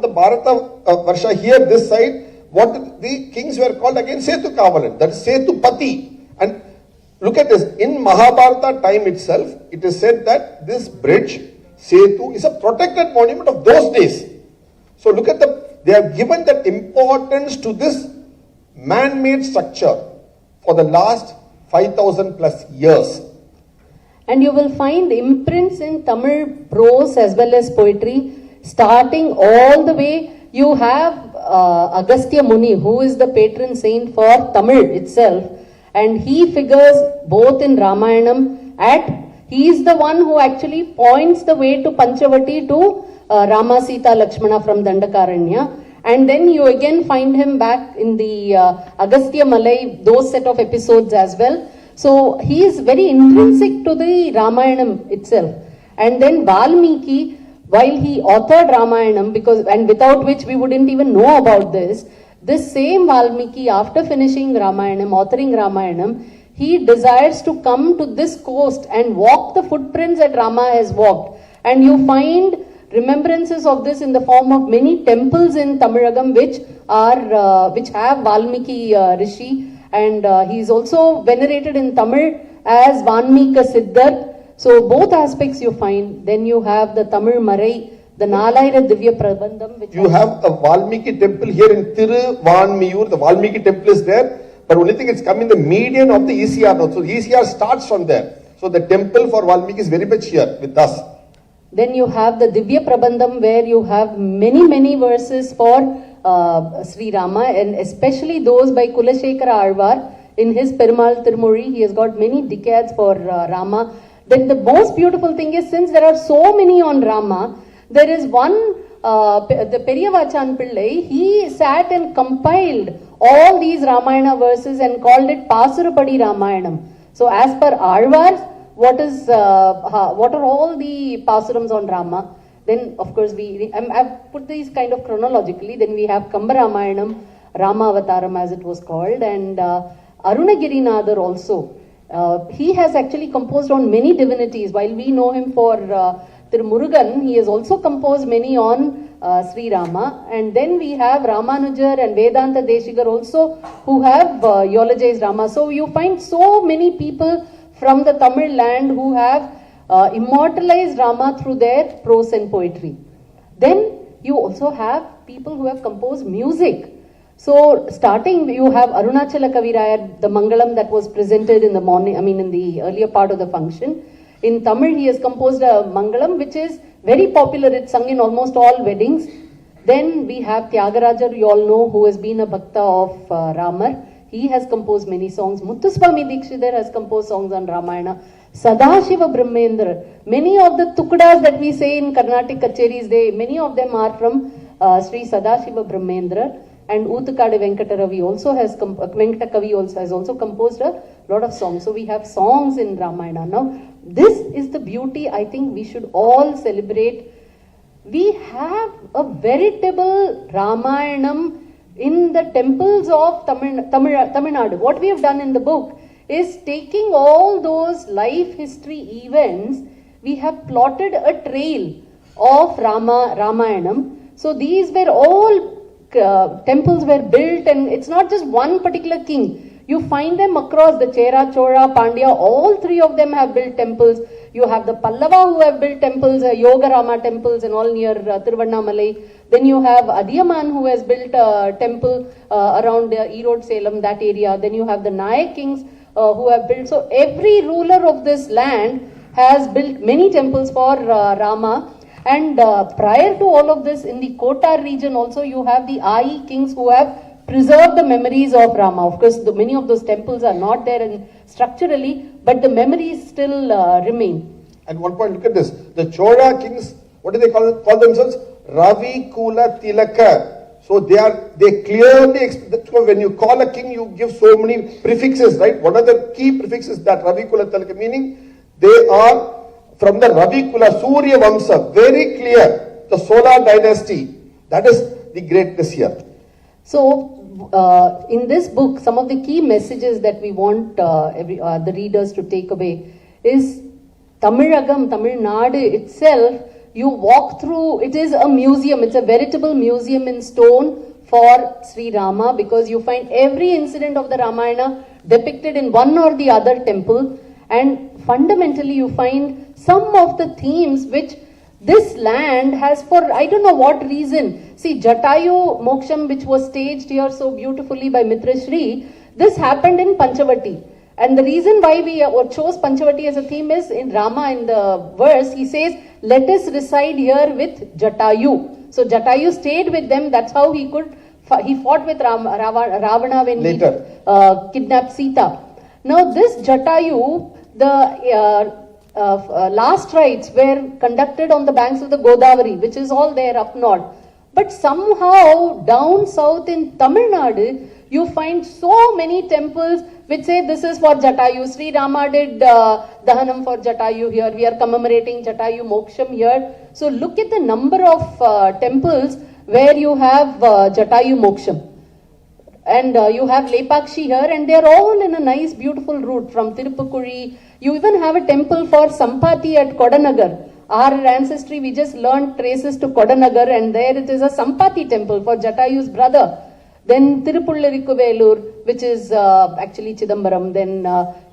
the Bharata Varsha here, this side, what the kings were called again Setu Kavalan, that is Setupati. And look at this, in Mahabharata time itself, it is said that this bridge, Setu, is a protected monument of those days. So look at they have given that importance to this man-made structure for the last 5,000 plus years. And you will find imprints in Tamil prose as well as poetry, starting all the way. You have Agastya Muni, who is the patron saint for Tamil itself, and he figures both in Ramayanam. He is the one who actually points the way to Panchavati to Rama, Sita, Lakshmana from Dandakaranya. And then you again find him back in the Agastya Malai, those set of episodes as well. So he is very intrinsic to the Ramayanam itself. And then Valmiki, while he authored Ramayanam, and without which we wouldn't even know about this same Valmiki, after finishing Ramayanam, authoring Ramayanam, he desires to come to this coast and walk the footprints that Rama has walked. And you find remembrances of this in the form of many temples in Tamilagam which have Valmiki Rishi, and he is also venerated in Tamil as Vanmika Siddhar. So both aspects you find. Then you have the Tamil Marai, the Nalaira Divya Prabandham. You have a Valmiki temple here in Tiruvanmiyur. The Valmiki temple is there, but only thing it's come in the median of the ECR now. So ECR starts from there. So the temple for Valmiki is very much here with us. Then you have the Divya Prabandham, where you have many verses for Sri Rama, and especially those by Kulashekara Alvar in his Perumal Tirumozhi. He has got many decades for Rama. Then the most beautiful thing is, since there are so many on Rama, there is one, the Periyavachan Pillai, he sat and compiled all these Ramayana verses and called it Pasurapadi Ramayanam. So as per Alvar, what are all the Pasurams on Rama? Then of course I've put these kind of chronologically. Then we have Kamba Ramayanam, Rama Avataram as it was called, and Arunagiri also. He has actually composed on many divinities. While we know him for Tirumurugan, he has also composed many on Sri Rama. And then we have Ramanujar and Vedanta Deshigar also, who have eulogized Rama. So you find so many people from the Tamil land who have immortalized Rama through their prose and poetry. Then you also have people who have composed music. So starting, you have Arunachala Kaviraya, the Mangalam that was presented in the morning, in the earlier part of the function. In Tamil, he has composed a Mangalam which is very popular. It's sung in almost all weddings. Then we have Tyagarajar, you all know, who has been a Bhakta of Ramar. He has composed many songs. Muthuswami Dikshidhar has composed songs on Ramayana. Sadashiva Brahmendra. Many of the tukudas that we say in Carnatic Kacheris, many of them are from Sri Sadashiva Brahmendra. And Utukade Venkataravi also has Venkatakavi also has also composed a lot of songs. So we have songs in Ramayana. Now, this is the beauty I think we should all celebrate. We have a veritable Ramayanam in the temples of Tamil Nadu. What we have done in the book is taking all those life history events, we have plotted a trail of Ramayanam. So these were all temples were built, and it's not just one particular king. You find them across the Chera, Chola, Pandya, all three of them have built temples. You have the Pallava who have built temples, Yoga Rama temples and all near Tiruvannamalai. Then you have Adiyaman who has built a temple around Erode, Salem, that area. Then you have the Nayak kings who have built. So every ruler of this land has built many temples for Rama. And prior to all of this, in the Kotar region also, you have the Ai kings who have preserved the memories of Rama. Of course, many of those temples are not there structurally, but the memories still remain. And one point, look at this. The Chola kings, what do they call themselves? Ravi Kula Tilaka. So they clearly, when you call a king, you give so many prefixes, right? What are the key prefixes that Ravi Kula Tilaka? Meaning, they are from the Ravi Kula, Surya Vamsa, very clear, the solar dynasty. That is the greatness here. So, in this book, some of the key messages that we want the readers to take away is Tamilagam, Tamil Nadu itself. You walk through, it is a museum, it's a veritable museum in stone for Sri Rama, because you find every incident of the Ramayana depicted in one or the other temple, and fundamentally you find some of the themes which this land has, for I don't know what reason. See, Jatayu Moksham, which was staged here so beautifully by Mitra Shri, this happened in Panchavati. And the reason why we chose Panchavati as a theme is, in Rama, in the verse, he says, let us reside here with Jatayu. So Jatayu stayed with them, that's how he fought with Ravana when later he kidnapped Sita. Now this Jatayu, the last rites were conducted on the banks of the Godavari, which is all there up north. But somehow down south in Tamil Nadu, you find so many temples which say this is for Jatayu. Sri Rama did Dahanam for Jatayu here. We are commemorating Jatayu Moksham here. So look at the number of temples where you have Jatayu Moksham. And you have Lepakshi here, and they are all in a nice beautiful route from Tirupukuri. You even have a temple for Sampati at Kodanagar. Our ancestry, we just learned traces to Kodanagar, and there it is a Sampati temple for Jatayu's brother. Then Tirupullarikuvelur, which is actually Chidambaram. Then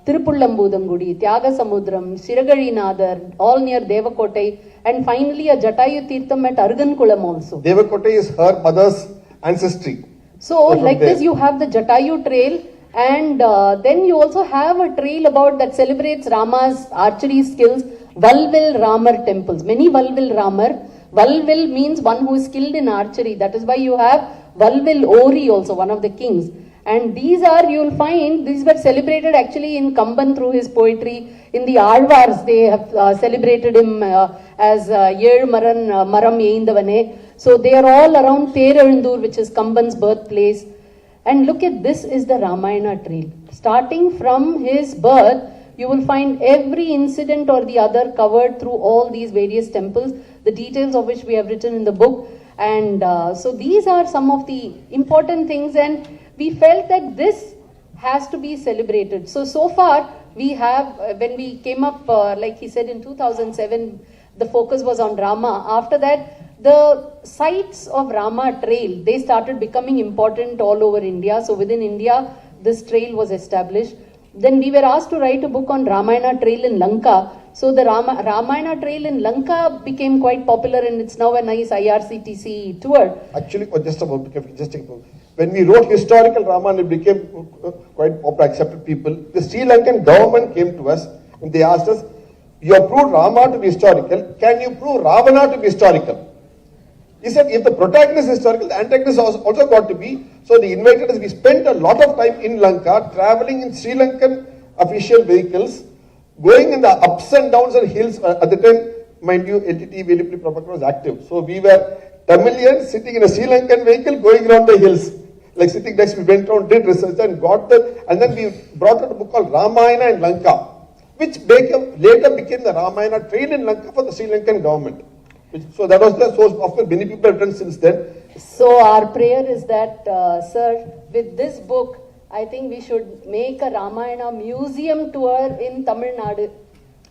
Tirupulambudangudi, Tyaga Samudram, Siragarinathar, all near Devakotai. And finally a Jatayu Tirtham at Argankulam also. Devakotai is her mother's ancestry. So like this you have the Jatayu trail, and then you also have a trail that celebrates Rama's archery skills, Valvil Ramar temples. Many Valvil Ramar. Valvil means one who is skilled in archery. That is why you have Valvil Ori also, one of the kings. And these are, you will find, these were celebrated actually in Kamban through his poetry. In the Alvars, they have celebrated him as Yel Maram Eindavane. So they are all around Therandur, which is Kamban's birthplace. And look at this is the Ramayana trail. Starting from his birth, you will find every incident or the other covered through all these various temples, the details of which we have written in the book. And so these are some of the important things, and we felt that this has to be celebrated. So far we have, when we came up, like he said in 2007, the focus was on Rama. After that, the sites of Rama trail, they started becoming important all over India. So within India, this trail was established. Then we were asked to write a book on Ramayana trail in Lanka. So the Ramayana trail in Lanka became quite popular, and it's now a nice IRCTC tour. Actually, when we wrote historical Ramayana, it became quite popular, accepted people. The Sri Lankan government came to us and they asked us, you have proved Rama to be historical, can you prove Ravana to be historical? He said, if the protagonist is historical, the antagonist also got to be. So they invited us. We spent a lot of time in Lanka, traveling in Sri Lankan official vehicles, going in the ups and downs and hills. At the time, mind you, LTT Velipuli Prabhakar was active. So we were Tamilians sitting in a Sri Lankan vehicle going around the hills. Like sitting next, we went around, did research and and then we brought out a book called Ramayana in Lanka, which later became the Ramayana trail in Lanka for the Sri Lankan government. So that was the source. Of course, many people have done since then. So our prayer is that, sir, with this book, I think we should make a Ramayana museum tour in Tamil Nadu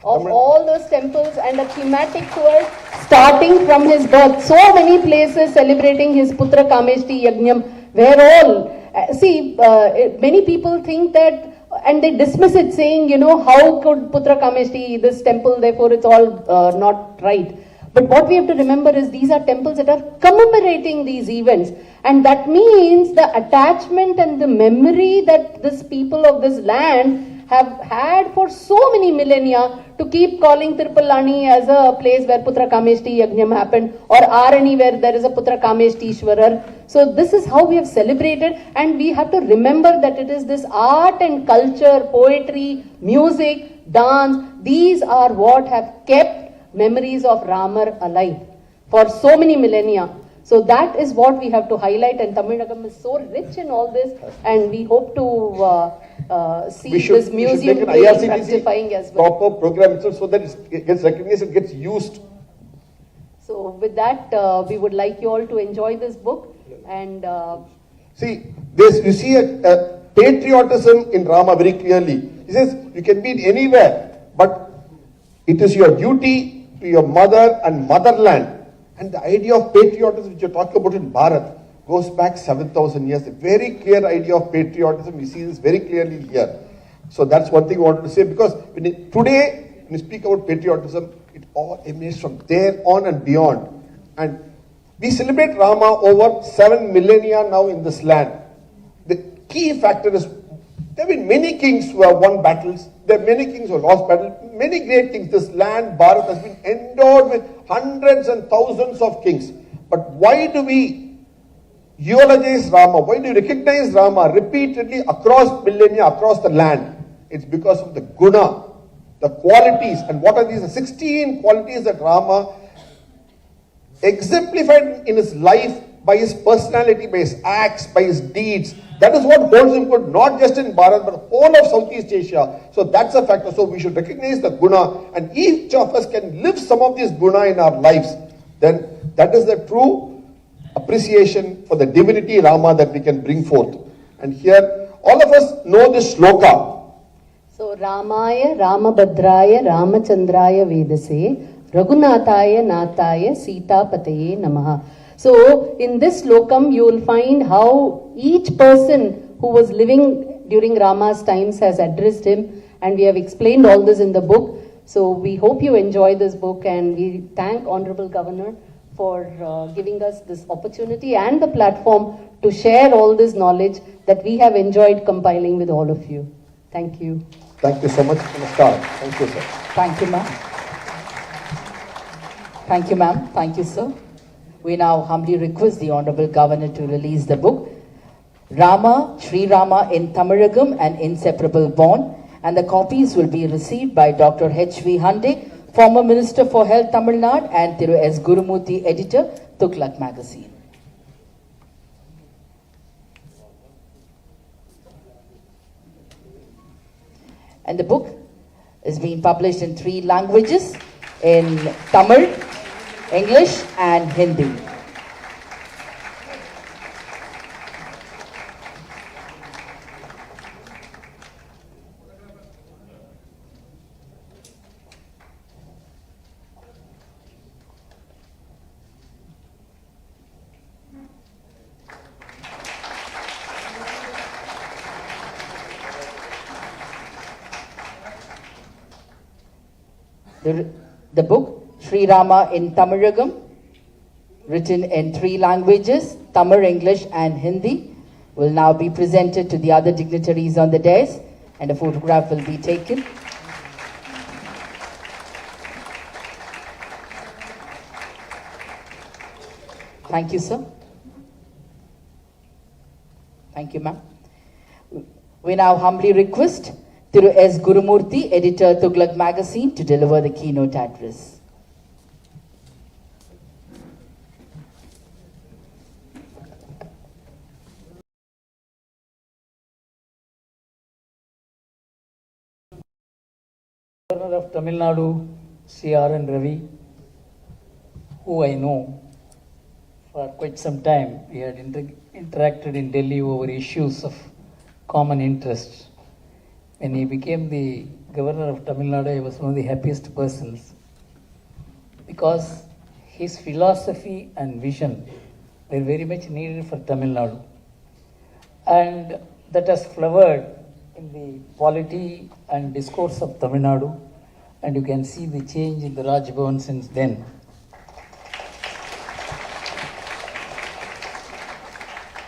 of all those temples, and a thematic tour starting from his birth. So many places celebrating his Putra Kameshti Yajnam, where all, many people think that and they dismiss it saying, you know, how could Putra Kameshti, this temple, therefore it's all not right. But what we have to remember is these are temples that are commemorating these events. And that means the attachment and the memory that this people of this land have had for so many millennia to keep calling Tirupallani as a place where Putra Kameshti Yajnam happened, or Arani where there is a Putra Kameshti Ishwarar. So this is how we have celebrated, and we have to remember that it is this art and culture, poetry, music, dance, these are what have kept memories of Ramar alive for so many millennia. So that is what we have to highlight, and Tamil Nagam is so rich in all this, and we hope to see this museum fructifying as well. Proper program itself so that it gets recognized and gets used. So with that, we would like you all to enjoy this book, and See, you see a patriotism in Rama very clearly. He says you can be anywhere, but it is your duty to your mother and motherland. And the idea of patriotism which you're talking about in Bharat goes back 7,000 years. A very clear idea of patriotism. We see this very clearly here. So that's one thing I wanted to say, because today, when you speak about patriotism, it all emanates from there on and beyond. And we celebrate Rama over 7 millennia now in this land. The key factor is there have been many kings who have won battles. There are many kings who have lost battles. Many great kings. This land, Bharat, has been endowed with hundreds and thousands of kings. But why do we eulogize Rama? Why do we recognize Rama repeatedly across millennia, across the land? It's because of the guna, the qualities. And what are these? The 16 qualities that Rama exemplified in his life by his personality, by his acts, by his deeds. That is what holds him good, not just in Bharat, but the whole of Southeast Asia. So that's a factor. So we should recognize the guna, and each of us can live some of these guna in our lives. Then that is the true appreciation for the divinity Rama that we can bring forth. And here, all of us know this shloka. so Ramaya, Ramabhadraya, Ramachandraya Vedase, Raghunathaya, Nathaya, Sitapataye Namaha. So in this slokam, you will find how each person who was living during Rama's times has addressed him, and we have explained all this in the book. So we hope you enjoy this book, and we thank Honorable Governor for giving us this opportunity and the platform to share all this knowledge that we have enjoyed compiling with all of you. Thank you. Thank you so much. Namaskar. Thank you, sir. Thank you, ma'am. Thank you, ma'am. Thank you, sir. We now humbly request the Honorable Governor to release the book, Rama, Sri Rama in Tamilagam, an Inseparable Bond, and the copies will be received by Dr. H.V. Hande, former Minister for Health, Tamil Nadu, and Thiru S. Gurumurthy, Editor, Tughlaq Magazine. And the book is being published in 3 languages, in Tamil, English and Hindi. The book, Sri Rama in Tamilagam, written in 3 languages, Tamil, English and Hindi, will now be presented to the other dignitaries on the dais, and a photograph will be taken. Thank you, sir. Thank you, ma'am. We now humbly request Thiru S. Gurumurthy, Editor, Tughlaq Magazine, to deliver the keynote address. Governor of Tamil Nadu, C.R.N. Ravi, who I know for quite some time. We had interacted in Delhi over issues of common interest. When he became the Governor of Tamil Nadu, I was one of the happiest persons, because his philosophy and vision were very much needed for Tamil Nadu. And that has flowered in the polity and discourse of Tamil Nadu, and you can see the change in the Raj Bhavan since then.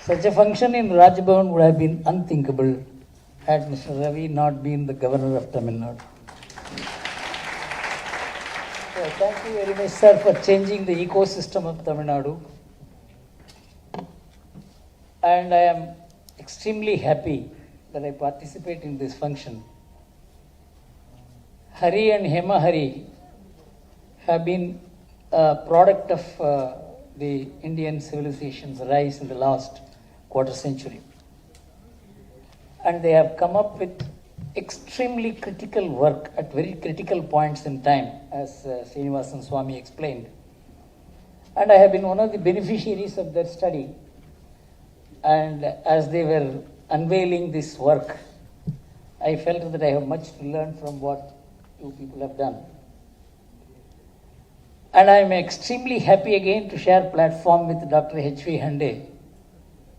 Such a function in Raj Bhavan would have been unthinkable had Mr. Ravi not been the governor of Tamil Nadu. So thank you very much, sir, for changing the ecosystem of Tamil Nadu. And I am extremely happy that I participate in this function. Hari and Hema Hari have been a product of the Indian civilization's rise in the last quarter century. And they have come up with extremely critical work at very critical points in time, as Srinivasan Swami explained. And I have been one of the beneficiaries of their study. And as they were unveiling this work, I felt that I have much to learn from what you people have done. And I am extremely happy again to share platform with Dr. H.V. Hande,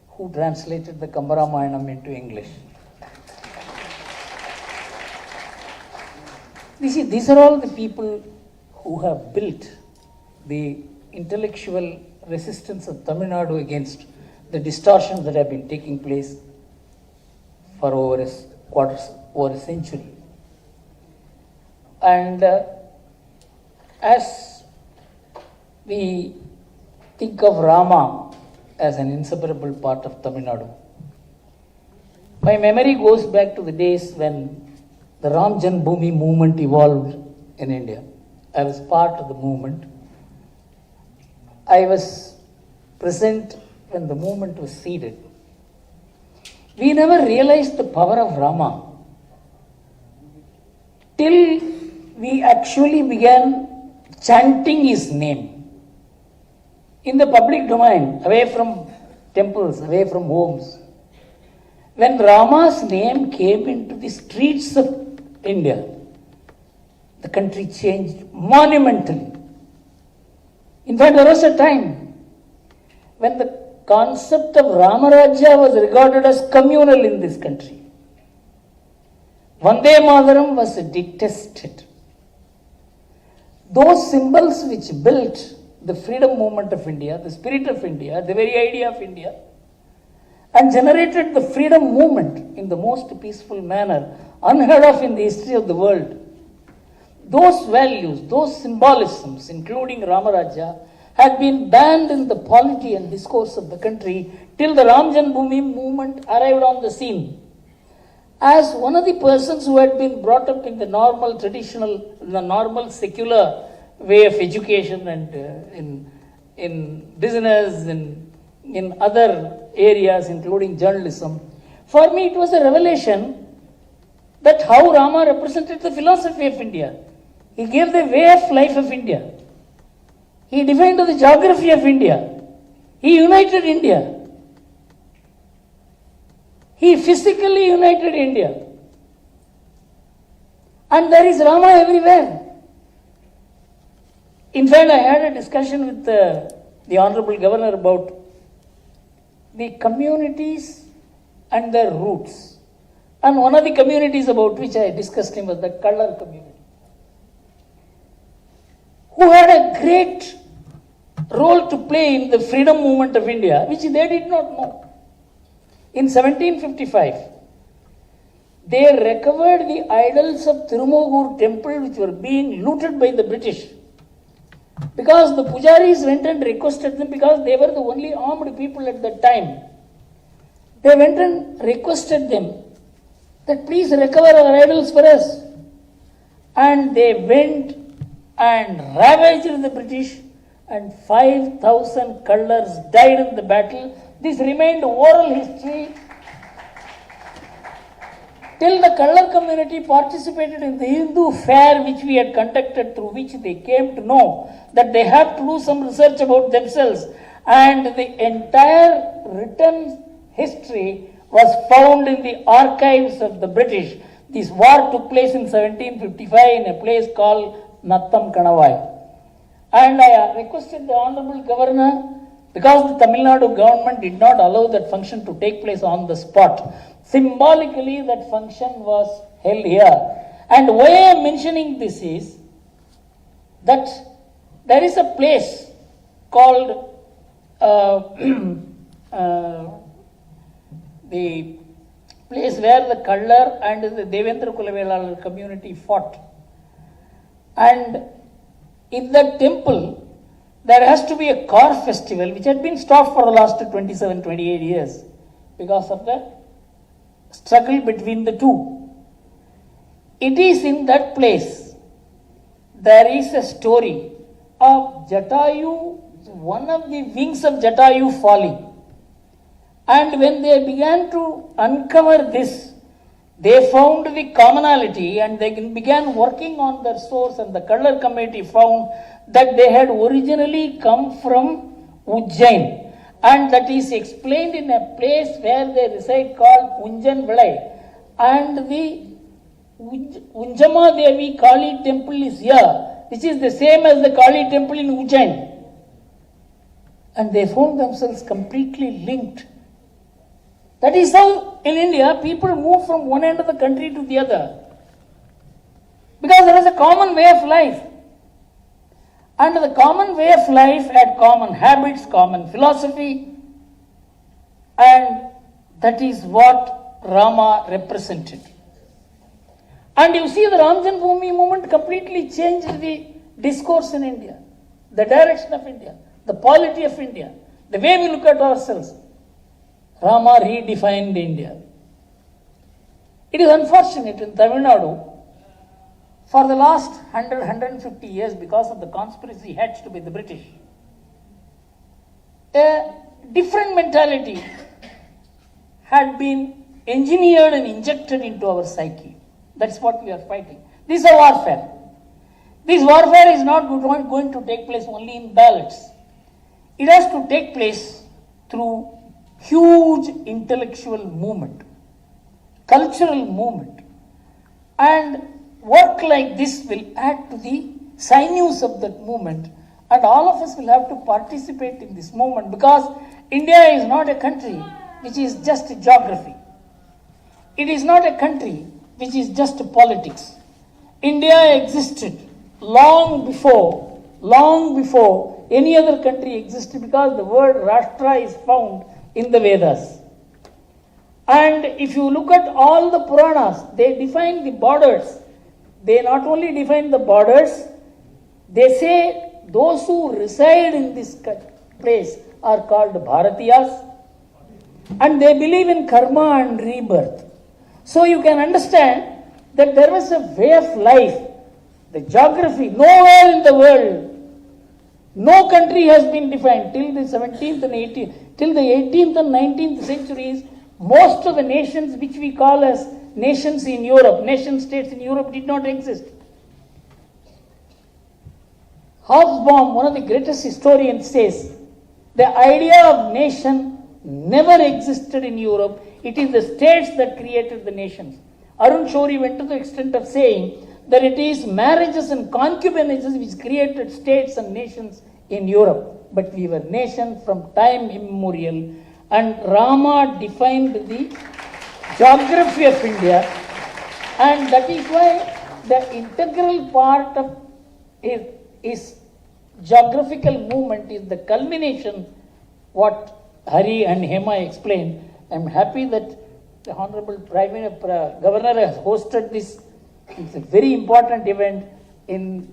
who translated the Kambaramayanam into English. You see, these are all the people who have built the intellectual resistance of Tamil Nadu against the distortions that have been taking place for over a century. And as we think of Rama as an inseparable part of Tamil Nadu, my memory goes back to the days when the Ram Janmabhoomi movement evolved in India. I was part of the movement. I was present when the movement was seeded. We never realized the power of Rama till we actually began chanting his name in the public domain, away from temples, away from homes. When Rama's name came into the streets of India, the country changed monumentally. In fact, there was a time when the concept of Ramarajya was regarded as communal in this country. Vande Mataram was detested. Those symbols which built the freedom movement of India, the spirit of India, the very idea of India, and generated the freedom movement in the most peaceful manner, unheard of in the history of the world. Those values, those symbolisms, including Ramarajya, had been banned in the polity and discourse of the country till the Ram Janmabhoomi movement arrived on the scene. As one of the persons who had been brought up in the normal traditional, the normal secular way of education and in business, in other areas including journalism, for me it was a revelation that how Rama represented the philosophy of India. He gave the way of life of India. He defined the geography of India. He united India. He physically united India. And there is Rama everywhere. In fact, I had a discussion with the Honorable Governor about the communities and their roots. And one of the communities about which I discussed him was the Kallar community, who had a great role to play in the freedom movement of India, which they did not know. In 1755, they recovered the idols of Tirumogur temple which were being looted by the British. Because the pujaris went and requested them, because they were the only armed people at that time. They went and requested them that please recover our idols for us. And they went and ravaged the British, and 5,000 colours died in the battle. This remained oral history till the Kallar community participated in the Hindu fair which we had conducted, through which they came to know that they have to do some research about themselves. And the entire written history was found in the archives of the British. This war took place in 1755 in a place called Nattam Kanavai. And I requested the Honorable Governor because the Tamil Nadu government did not allow that function to take place on the spot. Symbolically, that function was held here. And why I am mentioning this is that there is a place called the place where the Kallar and the Devendra Kulavelalar community fought. And in that temple, there has to be a car festival which had been stopped for the last 27, 28 years because of the struggle between the two. It is in that place, there is a story of Jatayu, one of the wings of Jatayu falling. And when they began to uncover this, they found the commonality and they began working on their source, and the Kallar committee found that they had originally come from Ujjain, and that is explained in a place where they reside called Unjan Vilai, and the Unjama Devi Kali temple is here, which is the same as the Kali temple in Ujjain. And they found themselves completely linked. That is how in India people move from one end of the country to the other. Because there is a common way of life. And the common way of life had common habits, common philosophy, and that is what Rama represented. And you see the Ram Janmabhoomi movement completely changed the discourse in India, the direction of India, the polity of India, the way we look at ourselves. Rama redefined India. It is unfortunate in Tamil Nadu, for the last 100, 150 years, because of the conspiracy hatched by the British, a different mentality had been engineered and injected into our psyche. That's what we are fighting. This is a warfare. This warfare is not going to take place only in ballots. It has to take place through huge intellectual movement, cultural movement, and work like this will add to the sinews of that movement, and all of us will have to participate in this movement, because India is not a country which is just geography. It is not a country which is just politics. India existed long before any other country existed, because the word Rashtra is found in the Vedas. And if you look at all the Puranas, they define the borders. They not only define the borders, they say those who reside in this place are called Bharatiyas, and they believe in karma and rebirth. So you can understand that there was a way of life, the geography. Nowhere in the world, no country has been defined till the 17th and 18th, till the 18th and 19th centuries. Most of the nations which we call as nations in Europe, nation states in Europe, did not exist. Hobsbawm, one of the greatest historians, says the idea of nation never existed in Europe. It is the states that created the nations. Arun Shourie went to the extent of saying that it is marriages and concubinages which created states and nations in Europe. But we were nations from time immemorial, and Rama defined the geography of India, and that is why the integral part of his geographical movement is the culmination, what Hari and Hema explained. I am happy that the Honorable Governor has hosted this. It's a very important event in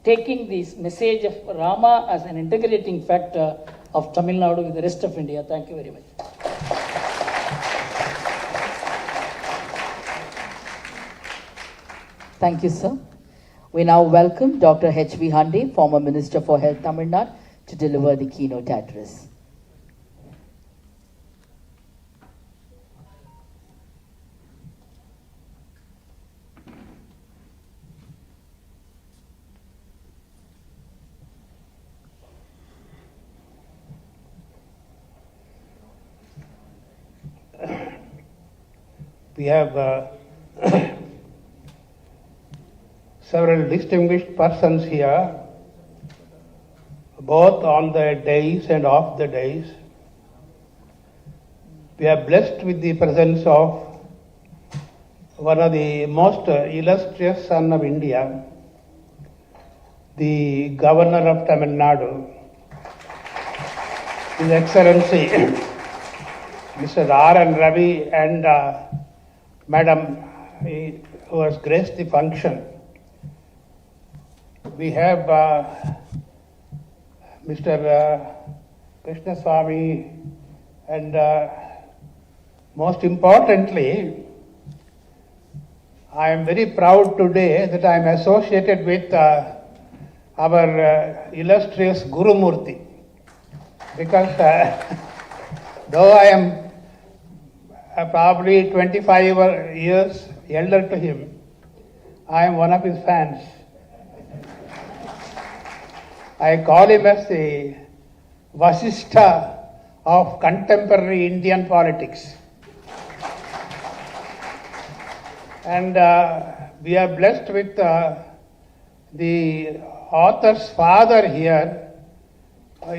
taking this message of Rama as an integrating factor of Tamil Nadu with the rest of India. Thank you very much. Thank you, sir. We now welcome Dr. H.V. Hande, former Minister for Health, Tamil Nadu, to deliver the keynote address. We have several distinguished persons here, both on the days and off the days. We are blessed with the presence of one of the most illustrious son of India, the Governor of Tamil Nadu, His Excellency Mr. R.N. Ravi, and Madam who has graced the function. We have Mr. Krishna Swami, and most importantly, I am very proud today that I am associated with our illustrious Guru Murthy, because though I am probably 25 years elder to him, I am one of his fans. I call him as the Vasishtha of contemporary Indian politics. And we are blessed with the author's father here. I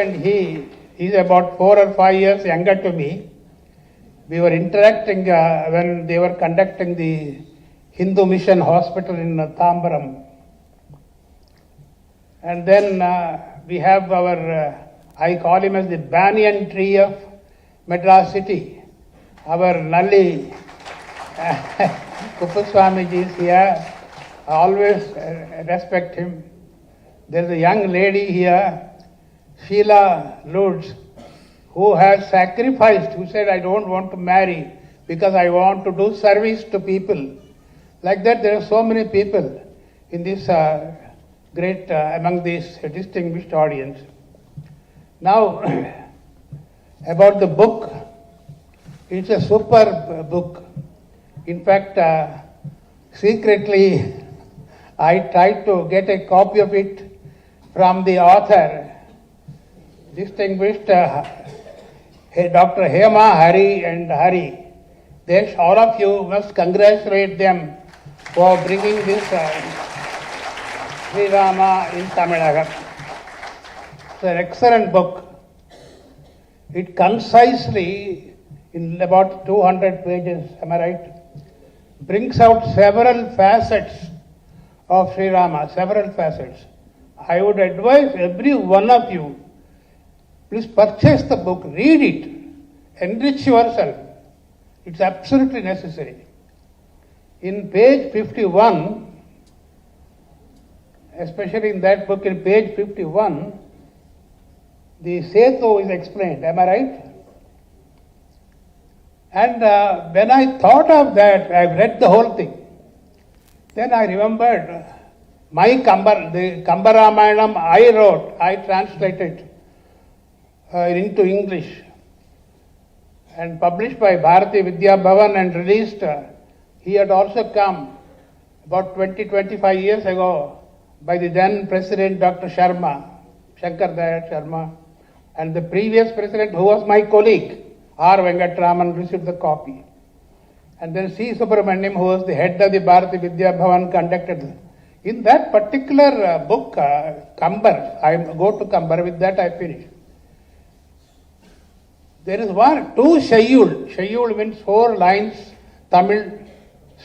and he is about 4 or 5 years younger to me. We were interacting when they were conducting the Hindu Mission Hospital in Tambaram. And then we have our, I call him as the banyan tree of Madras city. Our Nalli Kuppaswamiji is here. I always respect him. There is a young lady here, Sheila Lutz, who has sacrificed, who said, I don't want to marry because I want to do service to people. Like that, there are so many people in this great, among this distinguished audience. Now, about the book, it's a superb book. In fact, secretly, I tried to get a copy of it from the author, distinguished Dr. Hema, Hari and Hari. All of you must congratulate them for bringing this Sri Rama in Tamil Nadu. It's an excellent book. It concisely, in about 200 pages, am I right, brings out several facets of Sri Rama, several facets. I would advise every one of you, please purchase the book, read it, enrich yourself. It's absolutely necessary. In page 51, especially in that book, in page 51, the Setu is explained, am I right? And when I thought of that, I read the whole thing. Then I remembered my the Kamba Ramayanam I wrote, I translated into English and published by Bharati Vidya Bhavan and released. He had also come about 20-25 years ago by the then President Dr. Sharma, Shankar Dayal Sharma, and the previous President, who was my colleague, R. Venkatraman, received the copy. And then C. Subramaniam, who was the head of the Bharati Vidya Bhavan, conducted. In that particular book, Kambar, I go to Kambar, with that I finish. There is two Shayul. Shayul means 4 lines, Tamil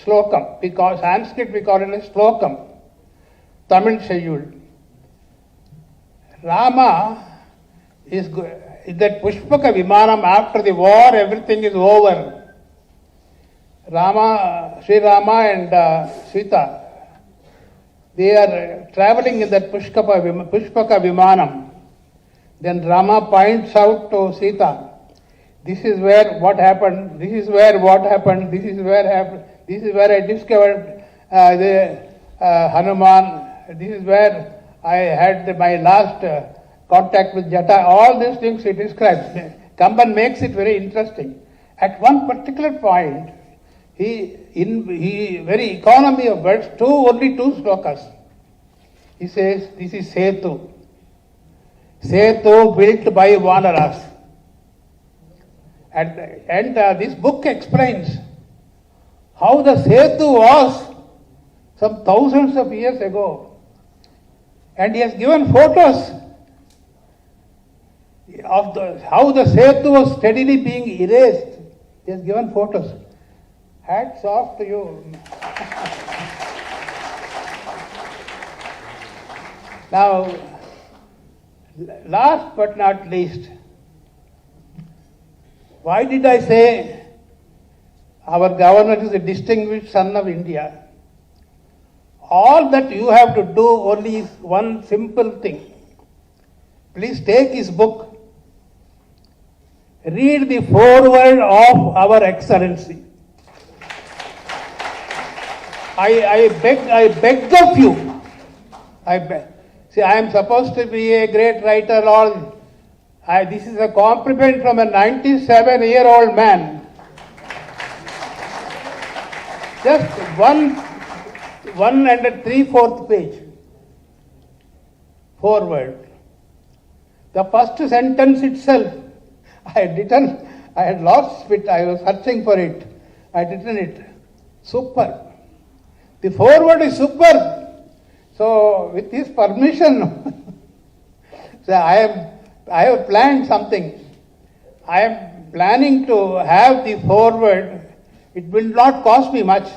Slokam. Because Sanskrit we call it as Slokam. Tamil Shayul. Rama is that Pushpaka Vimanam, after the war, everything is over. Sri Rama and Sita, they are traveling in that Pushpaka Vimanam. Then Rama points out to Sita, this is where what happened, this is where what happened, this is where happened, this is where I discovered the Hanuman, this is where I had my last contact with Jata. All these things he describes. Kamban makes it very interesting. At one particular point, he very economy of words, only two slokas. He says, this is Setu. Setu built by Vanaras. And this book explains how the Setu was some thousands of years ago. And he has given photos of how the Setu was steadily being erased. He has given photos. Hats off to you. Now, last but not least, why did I say our governor is a distinguished son of India? All that you have to do only is one simple thing. Please take his book, read the foreword of our Excellency. I beg of you. I beg. See, I am supposed to be a great writer. This is a compliment from a 97-year-old man. Just one and 3/4 page. Forward. The first sentence itself, I had lost it. I was searching for it. I had written it. Super. The forward is super. So, with his permission, so I have planned something. I am planning to have the forward. It will not cost me much.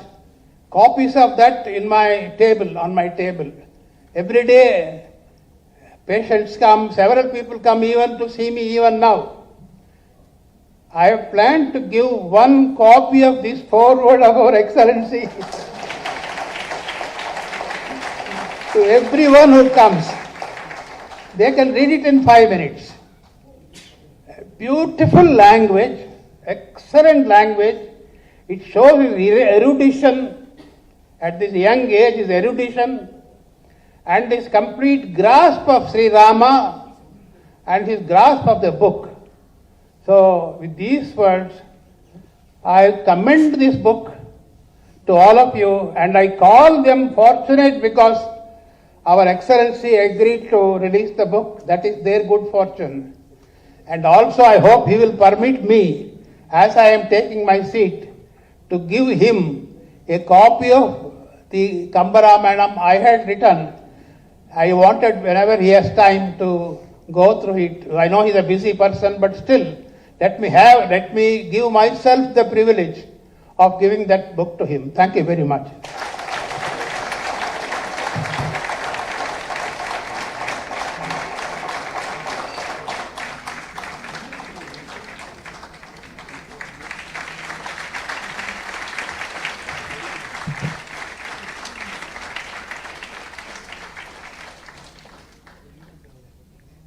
Copies of that on my table. Every day, patients come, several people come even to see me even now. I have planned to give one copy of this foreword of our Excellency to everyone who comes. They can read it in 5 minutes. Beautiful language, excellent language. It shows his erudition at this young age, his erudition and his complete grasp of Sri Rama and his grasp of the book. So, with these words, I commend this book to all of you, and I call them fortunate because our Excellency agreed to release the book. That is their good fortune. And also I hope he will permit me, as I am taking my seat, to give him a copy of the Kambaramayam I had written. I wanted whenever he has time to go through it. I know he is a busy person, but still, let me give myself the privilege of giving that book to him. Thank you very much.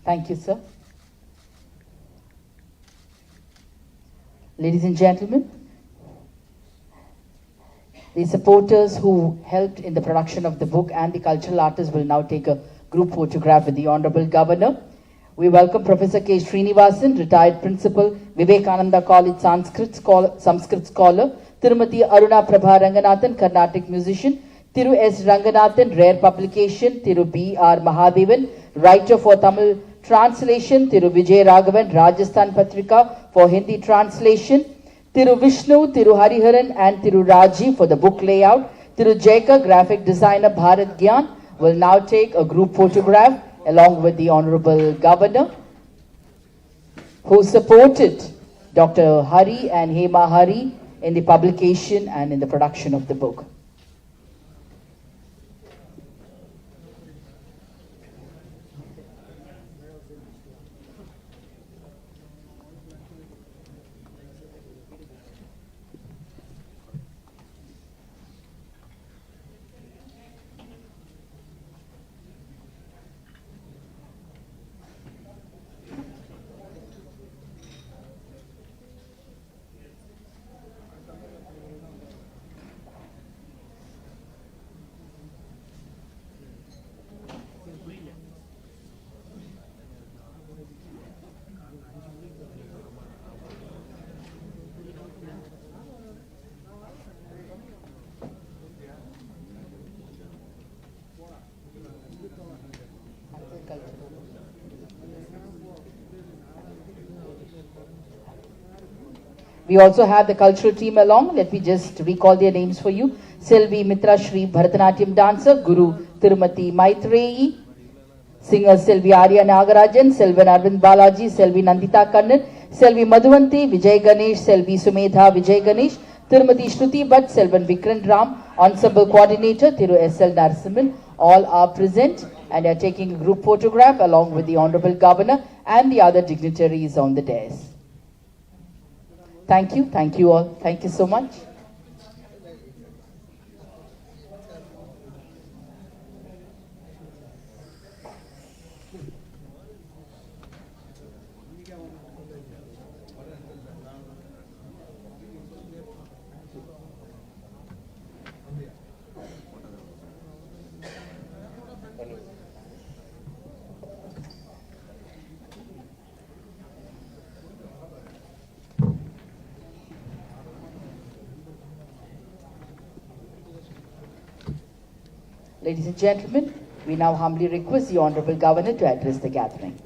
Thank you, sir. Ladies and gentlemen, the supporters who helped in the production of the book and the cultural artists will now take a group photograph with the Honorable Governor. We welcome Professor K. Srinivasan, retired principal, Vivekananda College Sanskrit Scholar, Tirumati Aruna Prabha Ranganathan, Carnatic musician, Thiru S. Ranganathan, rare publication, Thiru B. R. Mahadevan, writer for Tamil translation, Thiru Vijay Raghavan, Rajasthan Patrika for Hindi translation, Thiru Vishnu, Thiru Hariharan and Thiru Raji for the book layout. Thiru Jaika, graphic designer, Bharat Gyan, will now take a group photograph along with the Honorable Governor, who supported Dr. Hari and Hema Hari in the publication and in the production of the book. We also have the cultural team along. Let me just recall their names for you. Selvi Mitra Shri, Bharatanatyam dancer, Guru Tirumati Maitreyi, Singers Selvi Arya Nagarajan, Selvan Arvind Balaji, Selvi Nandita Kannan, Selvi Madhuvanti, Vijay Ganesh, Selvi Sumedha Vijay Ganesh, Tirumati Shruti Bhatt, Selvan Vikrant Ram, Ensemble Coordinator Thiru S.L. Narasimhan, all are present and are taking a group photograph along with the Honorable Governor and the other dignitaries on the dais. Thank you all. Thank you so much. Ladies and gentlemen, we now humbly request the Honorable Governor to address the gathering.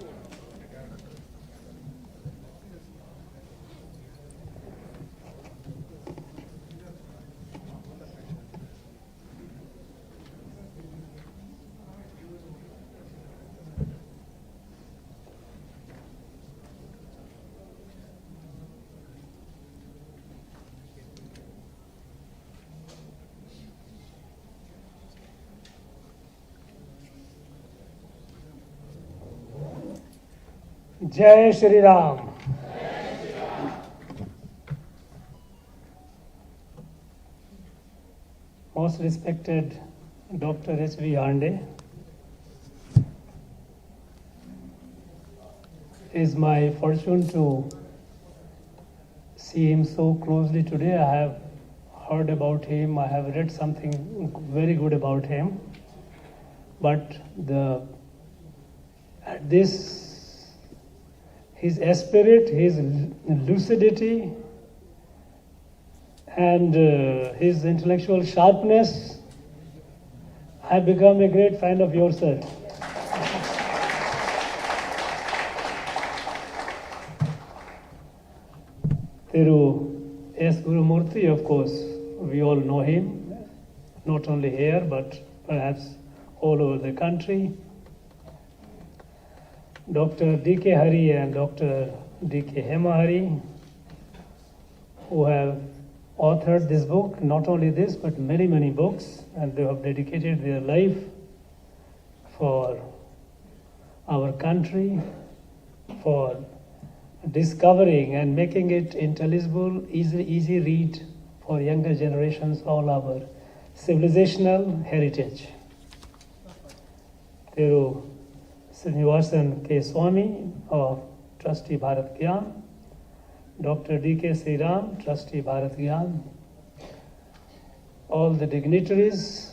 Jai Shri Ram. Most respected Dr. H.V. Hande, it is my fortune to see him so closely today. I have heard about him, I have read something very good about him, but his spirit, his lucidity, and his intellectual sharpness, I have become a great fan of yours, sir. Thiru S. Gurumurthy, of course, we all know him, not only here, but perhaps all over the country. Dr. D.K. Hari and Dr. D.K. Hema Hari, who have authored this book, not only this, but many, many books, and they have dedicated their life for our country, for discovering and making it intelligible, easy read for younger generations, all our civilizational heritage. Thiru Srinivasan K. Swami of Trustee Bharat Gyan, Dr. D.K. Sriram, Trustee Bharat Gyan, all the dignitaries,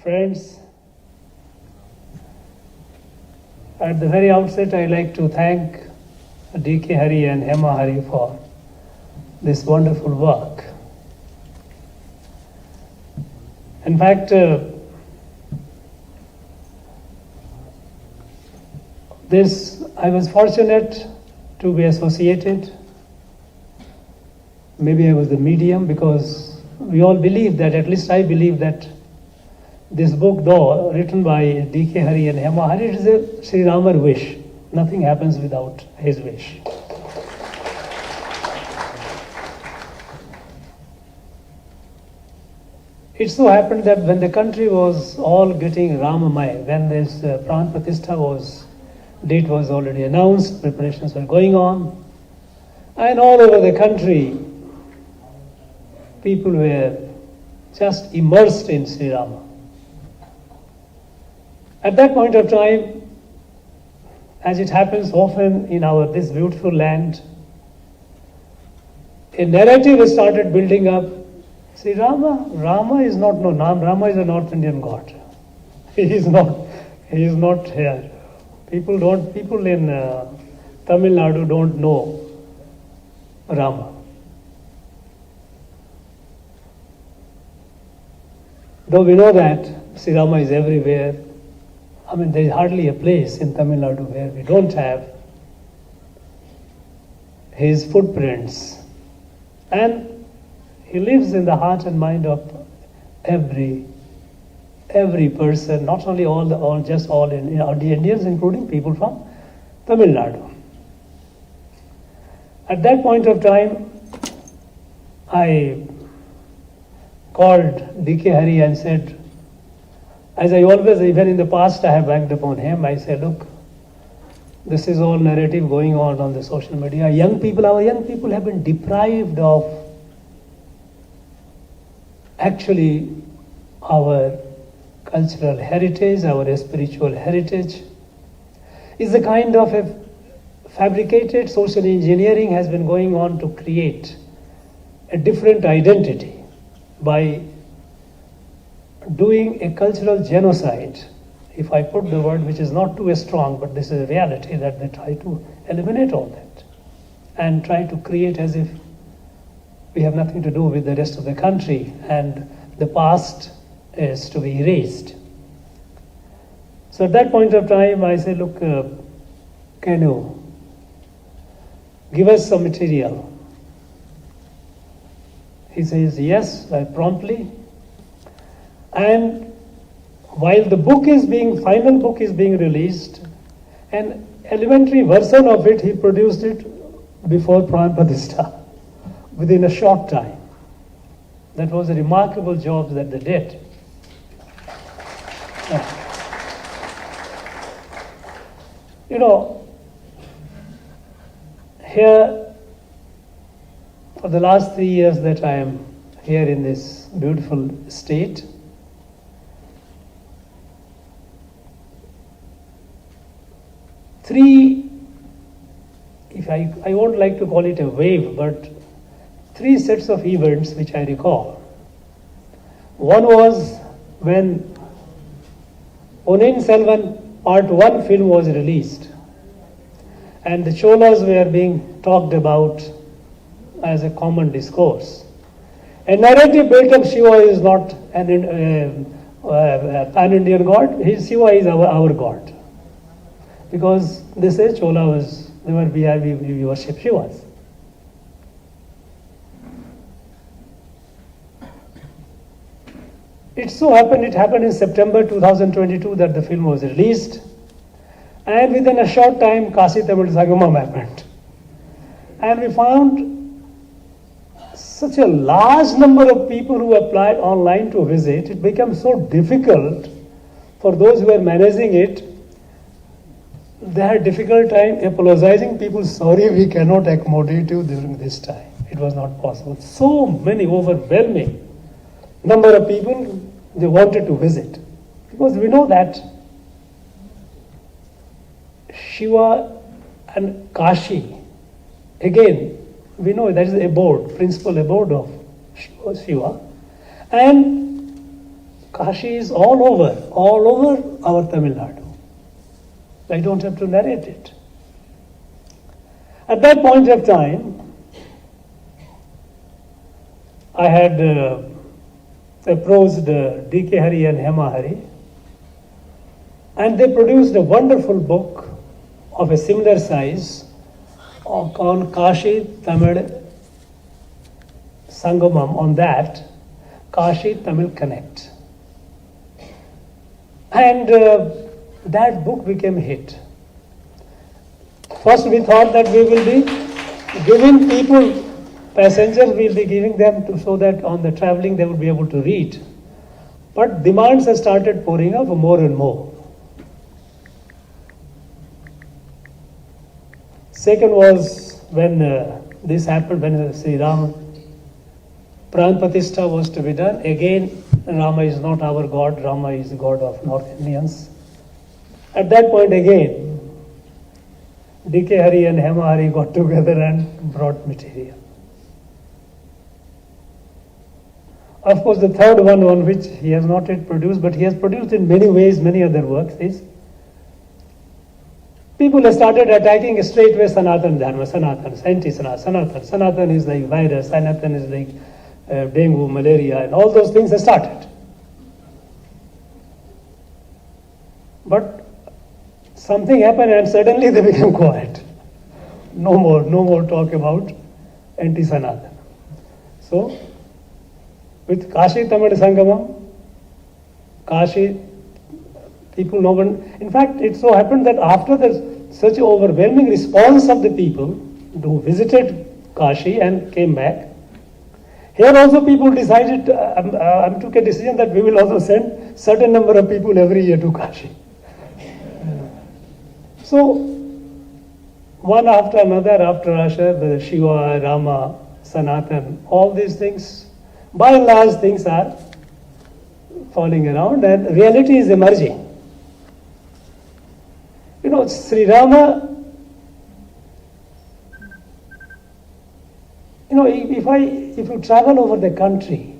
friends. At the very outset, I'd like to thank D.K. Hari and Hema Hari for this wonderful work. In fact, I was fortunate to be associated. Maybe I was the medium, because we all believe that, at least I believe that this book, though written by D.K. Hari and Hema Hari, it is a Sri Ramar wish. Nothing happens without his wish. It so happened that when the country was all getting Ramamaya, when this Pran Pratishtha date was already announced, preparations were going on, and all over the country, people were just immersed in Sri Rama. At that point of time, as it happens often in this beautiful land, a narrative started building up. See, Rama is not no Nam. Rama is a North Indian god. He is not here. People in Tamil Nadu don't know Rama. Though we know that Sri Rama is everywhere, there is hardly a place in Tamil Nadu where we don't have his footprints. And he lives in the heart and mind of every every person, not only all the Indians, including people from Tamil Nadu. At that point of time, I called D.K. Hari and said, as I always, even in the past, I have banked upon him. I said, look, this is all narrative going on the social media. Our young people have been deprived of actually our cultural heritage, our spiritual heritage. Is a kind of a fabricated social engineering has been going on to create a different identity by doing a cultural genocide. If I put the word, which is not too strong, but this is a reality, that they try to eliminate all that and try to create as if we have nothing to do with the rest of the country and the past is to be erased. So at that point of time, I said, look, can you give us some material? He says, yes, promptly. And while the final book is being released, an elementary version of it, he produced it before Pran Pratishtha, within a short time. That was a remarkable job that they did. You know, here, for the last 3 years that I am here in this beautiful state, I won't like to call it a wave, but 3 sets of events which I recall. One was when Onin Selvan Part 1 film was released, and the Cholas were being talked about as a common discourse. A narrative built up Shiva is not an pan-Indian god, Shiva is our god. Because they say Chola was, we worship Shivas. It happened in September 2022 that the film was released, and within a short time, Kashi Tamil Sangamam happened. And we found such a large number of people who applied online to visit. It became so difficult for those who were managing it. They had difficult time apologizing. People, sorry, we cannot accommodate you during this time. It was not possible. So many, overwhelming number of people, they wanted to visit. Because we know that Shiva and Kashi, again, we know that is the abode, principal abode of Shiva. And Kashi is all over our Tamil Nadu. I don't have to narrate it. At that point of time, I had approached D.K. Hari and Hema Hari, and they produced a wonderful book of a similar size on Kashi Tamil Sangamam, on that, Kashi Tamil Connect. And that book became a hit. First we thought that we will be giving people, passengers will be giving them so that on the traveling they would be able to read. But demands have started pouring up more and more. Second was when this happened, when Sri Ram Pran Pratishtha was to be done. Again, Rama is not our god, Rama is the god of North Indians. At that point again, D.K. Hari and Hema Hari got together and brought material. Of course, the third one on which he has not yet produced, but he has produced in many ways, many other works, is people have started attacking straightway Sanatan Dharma, Sanatan, anti-Sanatan. Sanatan is like virus, Sanatan is like dengue, malaria, and all those things have started. But something happened and suddenly they became quiet. No more talk about anti-Sanatan. So, with Kashi Tamil Sangamam, Kashi, people no one. In fact, it so happened that after such overwhelming response of the people who visited Kashi and came back, here also people decided, took a decision that we will also send certain number of people every year to Kashi. So, one after another, after Asha, the Shiva, Rama, Sanatan, all these things, by and large things are falling around and reality is emerging. You know, Sri Rama, you know, if you travel over the country,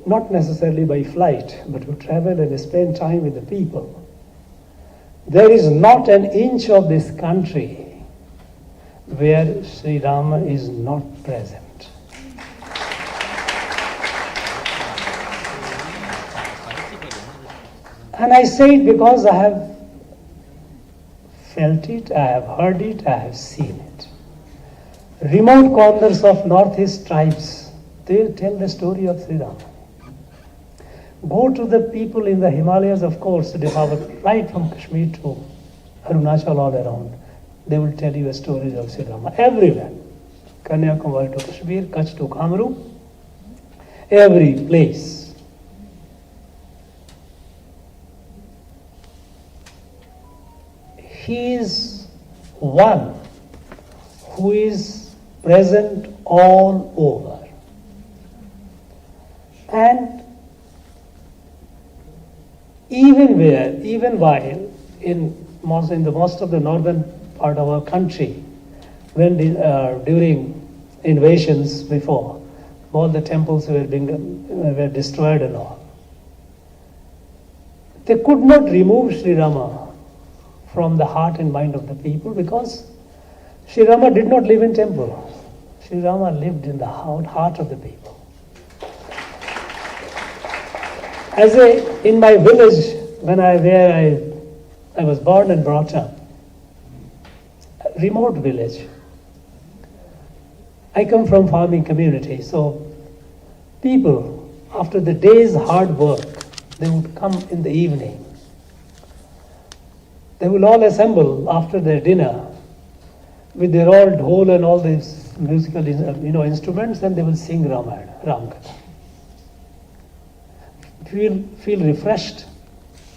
not necessarily by flight, but you travel and spend time with the people, there is not an inch of this country where Sri Rama is not present. And I say it because I have felt it, I have heard it, I have seen it. Remote corners of northeast tribes, they tell the story of Sri Rama. Go to the people in the Himalayas, of course, they have right from Kashmir to Arunachal all around. They will tell you a story of Sri Rama everywhere. Kanyakumari to Kashmir, Kutch to Kamru, every place. He is one who is present all over. And even while in the most of the northern part of our country, when during invasions before, all the temples were destroyed and all, they could not remove Sri Rama from the heart and mind of the people because Sri Rama did not live in temple. Sri Rama lived in the heart of the people. In my village, where I was born and brought up, a remote village. I come from farming community, so people, after the day's hard work, they would come in the evening. They will all assemble after their dinner with their old dhol and all these musical instruments, and they will sing Ramayana, Ramakatha. Feel refreshed,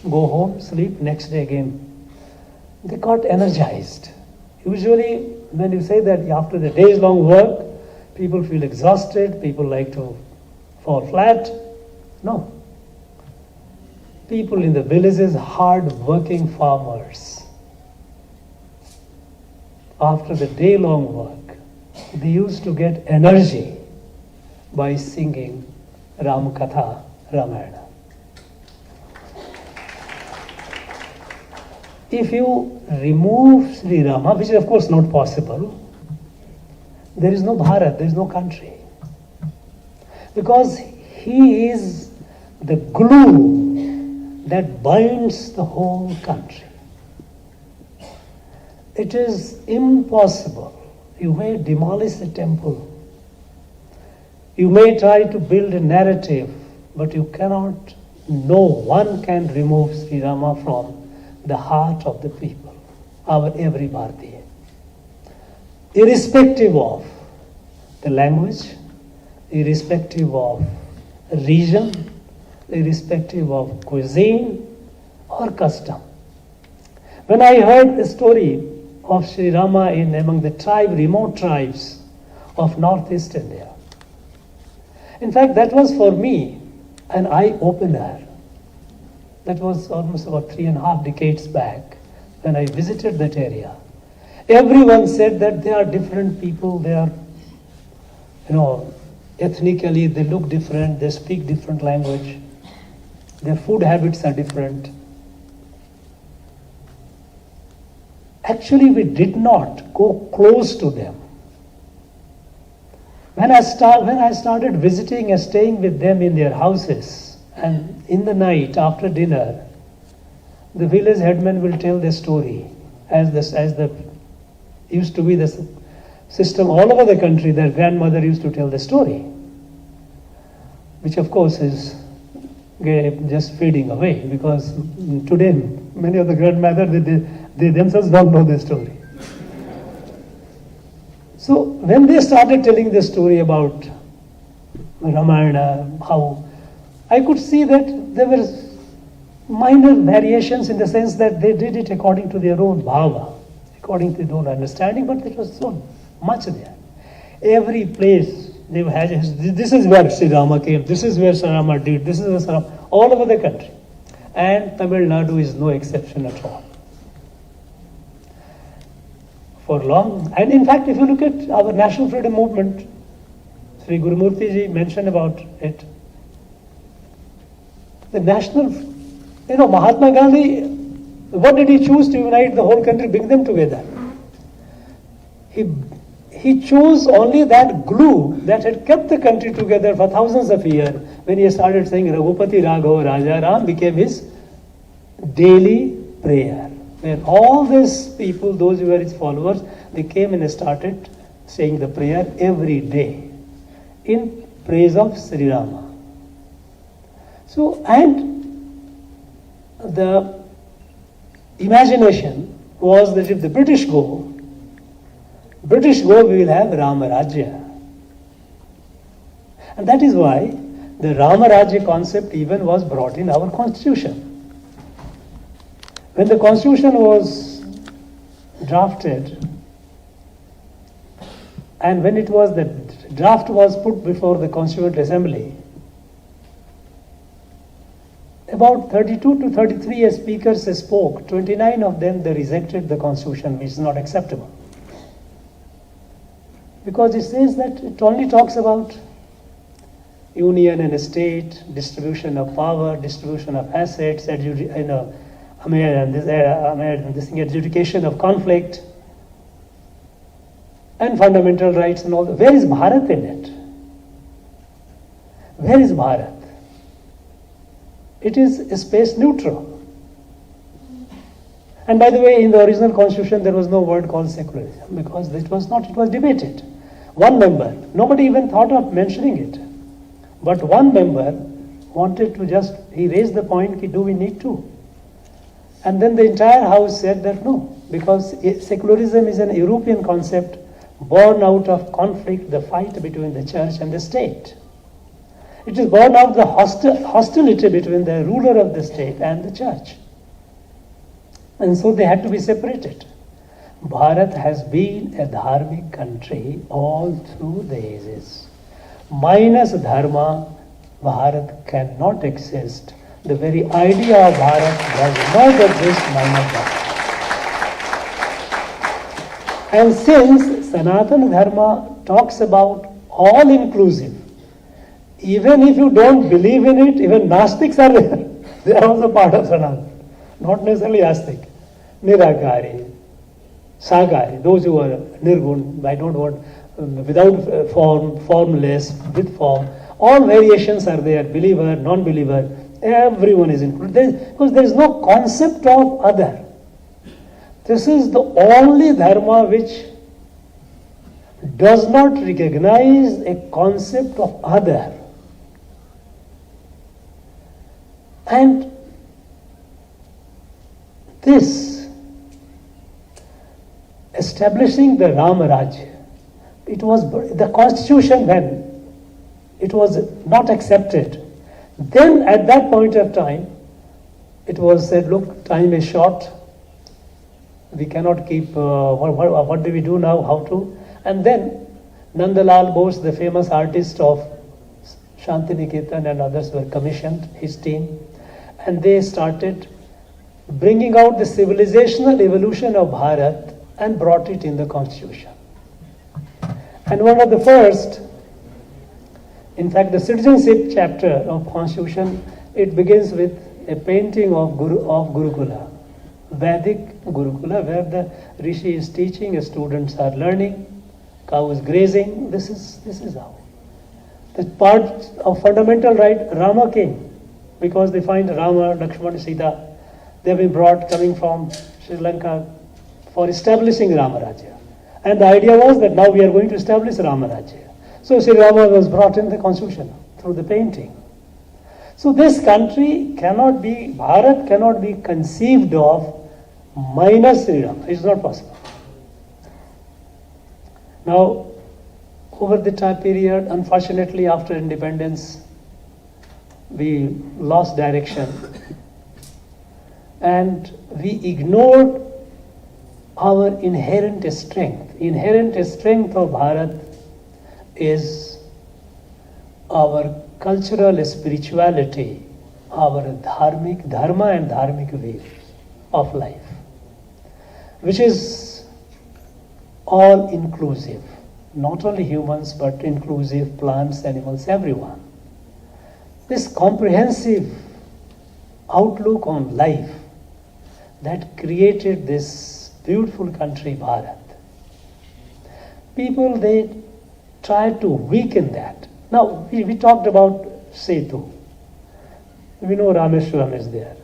go home, sleep, next day again. They got energized. Usually, when you say that after the day's long work, people feel exhausted, people like to fall flat. No. People in the villages, hard-working farmers, after the day-long work, they used to get energy by singing Ramakatha, Ramayana. If you remove Sri Rama, which is of course not possible, there is no Bharat, there is no country. Because he is the glue that binds the whole country. It is impossible. You may demolish the temple. You may try to build a narrative, but you cannot, no one can remove Sri Rama from the heart of the people, our every Bharatiya. Irrespective of the language, irrespective of region, irrespective of cuisine or custom. When I heard the story of Sri Rama among the remote tribes of Northeast India, in fact, that was for me an eye-opener. That was almost about 3.5 decades back when I visited that area. Everyone said that they are different people, they are, ethnically they look different, they speak different language, their food habits are different. Actually, we did not go close to them. When I started visiting and staying with them in their houses, and in the night after dinner, the village headman will tell the story, as the used to be the system all over the country. Their grandmother used to tell the story, which of course is just fading away, because today many of the grandmothers, they themselves don't know the story. So when they started telling the story about Ramayana, how I could see that there were minor variations in the sense that they did it according to their own bhava, according to their own understanding, but it was so much there. Every place they had, this is where Sri Rama came, this is where Sri Rama did, this is where Sri Rama, all over the country. And Tamil Nadu is no exception at all. For long, and in fact, if you look at our national freedom movement, Sri Gurumurti ji mentioned about it. The national, Mahatma Gandhi, what did he choose to unite the whole country, bring them together? He chose only that glue that had kept the country together for thousands of years when he started saying Raghupati Raghav Raja Ram became his daily prayer. When all these people, those who were his followers, they came and started saying the prayer every day in praise of Sri Rama. So, and the imagination was that if the British go, we will have Rama Rajya. And that is why the Rama Rajya concept even was brought in our constitution. When the constitution was drafted, and when the draft was put before the Constituent Assembly, about 32 to 33 speakers spoke. 29 of them, they rejected the constitution, which is not acceptable. Because it says that it only talks about union and state, distribution of power, distribution of assets, adjudication of conflict, and fundamental rights and all that. Where is Bharat in it? Where is Bharat? It is space neutral. And by the way, in the original constitution, there was no word called secularism because it was debated. One member, nobody even thought of mentioning it. But one member wanted to he raised the point, do we need to? And then the entire house said that no, because secularism is an European concept born out of conflict, the fight between the church and the state. It is born out of the hostility between the ruler of the state and the church. And so they had to be separated. Bharat has been a dharmic country all through the ages. Minus dharma, Bharat cannot exist. The very idea of Bharat does not exist minus dharma. And since Sanatana Dharma talks about all inclusive, even if you don't believe in it, even Gnostics are there. They are also part of Sanatana. Not necessarily Astic. Nirakari, Sakari, those who are Nirgun, I don't want, without form, formless, with form. All variations are there, believer, non-believer, everyone is included. Because there is no concept of other. This is the only dharma which does not recognize a concept of other. And this, establishing the Rama Rajya, it was the constitution when it was not accepted. Then at that point of time, it was said, look, time is short. We cannot keep, what do we do now, how to? And then Nandalal Bose, the famous artist of Shantiniketan and others were commissioned, his team. And they started bringing out the civilizational evolution of Bharat and brought it in the constitution. And one of the first, in fact, the citizenship chapter of constitution, it begins with a painting of Gurukula, Vedic Gurukula, where the Rishi is teaching, students are learning, cow is grazing. This is how. The part of fundamental right, Rama came, because they find Rama, Lakshmana, Sita, they have been brought coming from Sri Lanka for establishing Rama Rajya. And the idea was that now we are going to establish Rama Rajya. So Sri Rama was brought in the constitution through the painting. So this country cannot be, Bharat cannot be conceived of minus Sri Rama. It's not possible. Now, over the time period, unfortunately, after independence, we lost direction and we ignored our inherent strength. Inherent strength of Bharat is our cultural spirituality, our dharma and dharmic way of life, which is all inclusive, not only humans but inclusive, plants, animals, everyone. This comprehensive outlook on life that created this beautiful country, Bharat. People, they tried to weaken that. Now, we talked about Setu. We know Rameshwaram is there.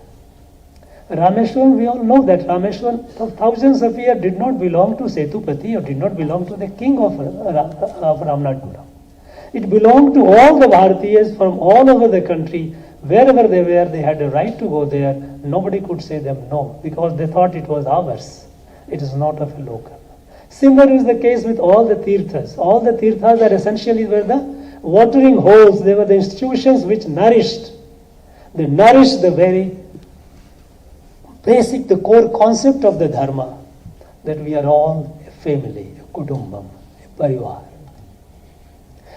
Rameshwaram, we all know that Rameshwaram for thousands of years did not belong to Setupati or did not belong to the king of Ramnathpuram. It belonged to all the Bharatiyas from all over the country. Wherever they were, they had a right to go there. Nobody could say them no, because they thought it was ours. It is not of a local. Similar is the case with all the tirthas. All the tirthas are essentially were the watering holes. They were the institutions which nourished. They nourished the very basic, the core concept of the dharma, that we are all a family, a kutumbam, a parivar.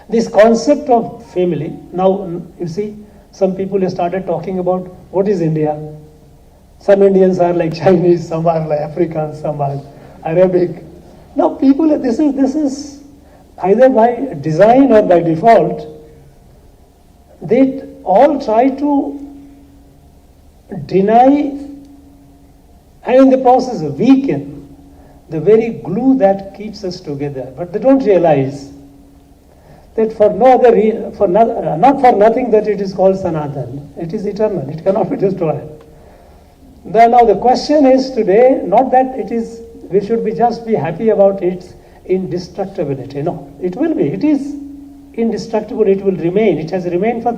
This concept of family, now you see, some people have started talking about what is India. Some Indians are like Chinese, some are like Africans, some are Arabic. Now people, this is either by design or by default, they all try to deny and in the process weaken the very glue that keeps us together. But they don't realize that for no other not for nothing that it is called Sanatan. It is eternal. It cannot be destroyed. Now the question is today not that it is, we should be just be happy about its indestructibility. No, it will be. It is indestructible. It will remain. It has remained for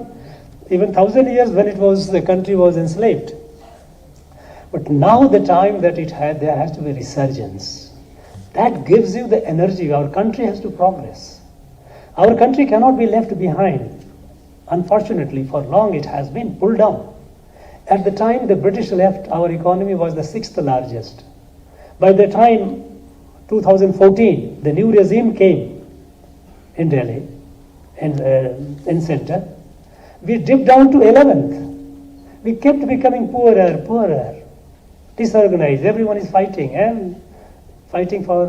even 1,000 years when it was, the country was enslaved. But now the time that it had, there has to be resurgence. That gives you the energy. Our country has to progress. Our country cannot be left behind. Unfortunately, for long it has been pulled down. At the time the British left, our economy was the 6th largest. By the time 2014, the new regime came in Delhi, in center, we dipped down to 11th. We kept becoming poorer, disorganized. Everyone is fighting and fighting for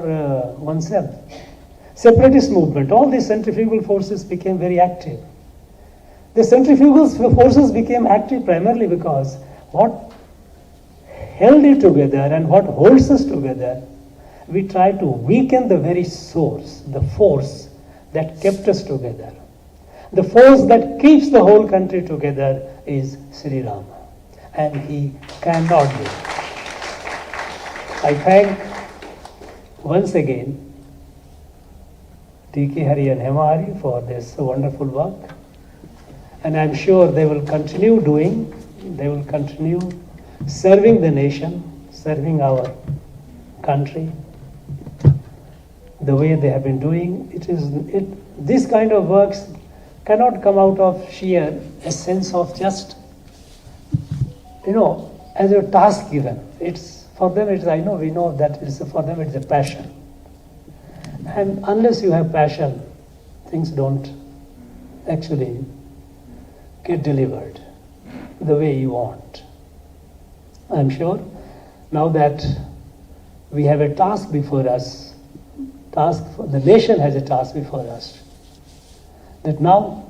oneself. Separatist movement, all these centrifugal forces became very active. The centrifugal forces became active primarily because what held it together and what holds us together, we try to weaken the very source, the force that kept us together. The force that keeps the whole country together is Sri Rama, and he cannot be. I thank once again D.K. Hari and Hema Hari for this wonderful work, and I'm sure they will continue doing, they will continue serving the nation, serving our country the way they have been doing. This kind of works cannot come out of sheer a sense of just, as a task given. It's for them, we know that for them it's a passion. And unless you have passion, things don't actually get delivered the way you want. I'm sure now that we have a task before us, the nation has a task before us, that now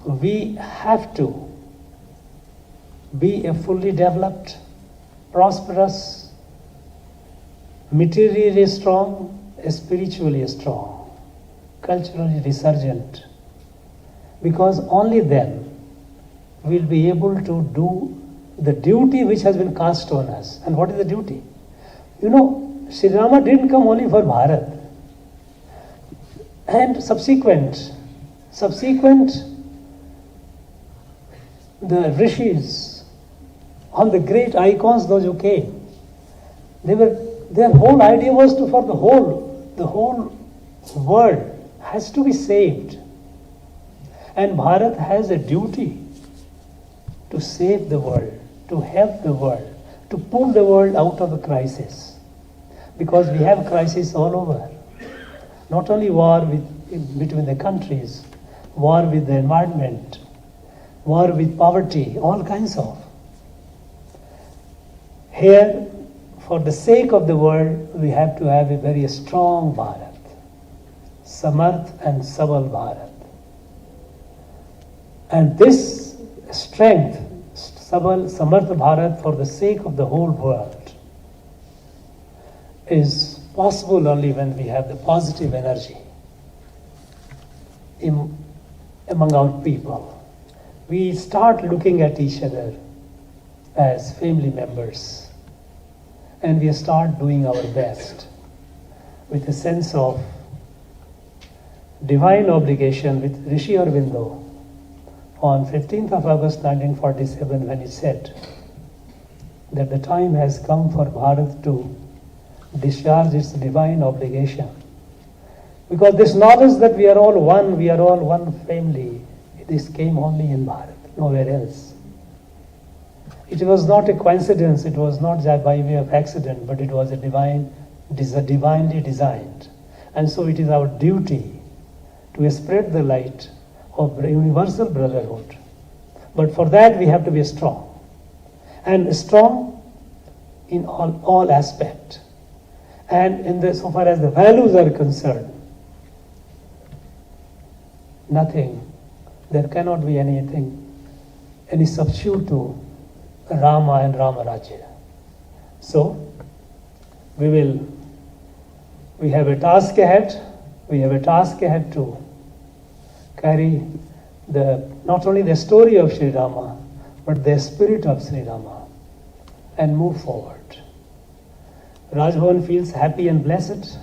we have to be a fully developed, prosperous, materially strong, spiritually strong, culturally resurgent, because only then we'll be able to do the duty which has been cast on us. And what is the duty? Sri Rama didn't come only for Bharat. And subsequent the rishis, all the great icons, those who came, their whole idea was for the whole world has to be saved. And Bharat has a duty to save the world, to help the world, to pull the world out of a crisis. Because we have crises all over. Not only war between the countries, war with the environment, war with poverty, all kinds of. Here, for the sake of the world, we have to have a very strong Bharat. Samarth and Sabal Bharat. And this strength, Samarth Bharat, for the sake of the whole world, is possible only when we have the positive energy among our people. We start looking at each other as family members, and we start doing our best with a sense of divine obligation with Rishi Aurobindo on 15th of August 1947, when he said that the time has come for Bharat to discharge its divine obligation. Because this knowledge that we are all one family, this came only in Bharat, nowhere else. It was not a coincidence, it was not by way of accident, but it was divinely designed. And so it is our duty to spread the light of universal brotherhood. But for that we have to be strong. And strong in all aspects. And so far as the values are concerned, there cannot be any substitute to Rama and Ramarajya. So, we have a task ahead. We have a task ahead to carry not only the story of Sri Rama, but the spirit of Sri Rama, and move forward. Rajbhavan feels happy and blessed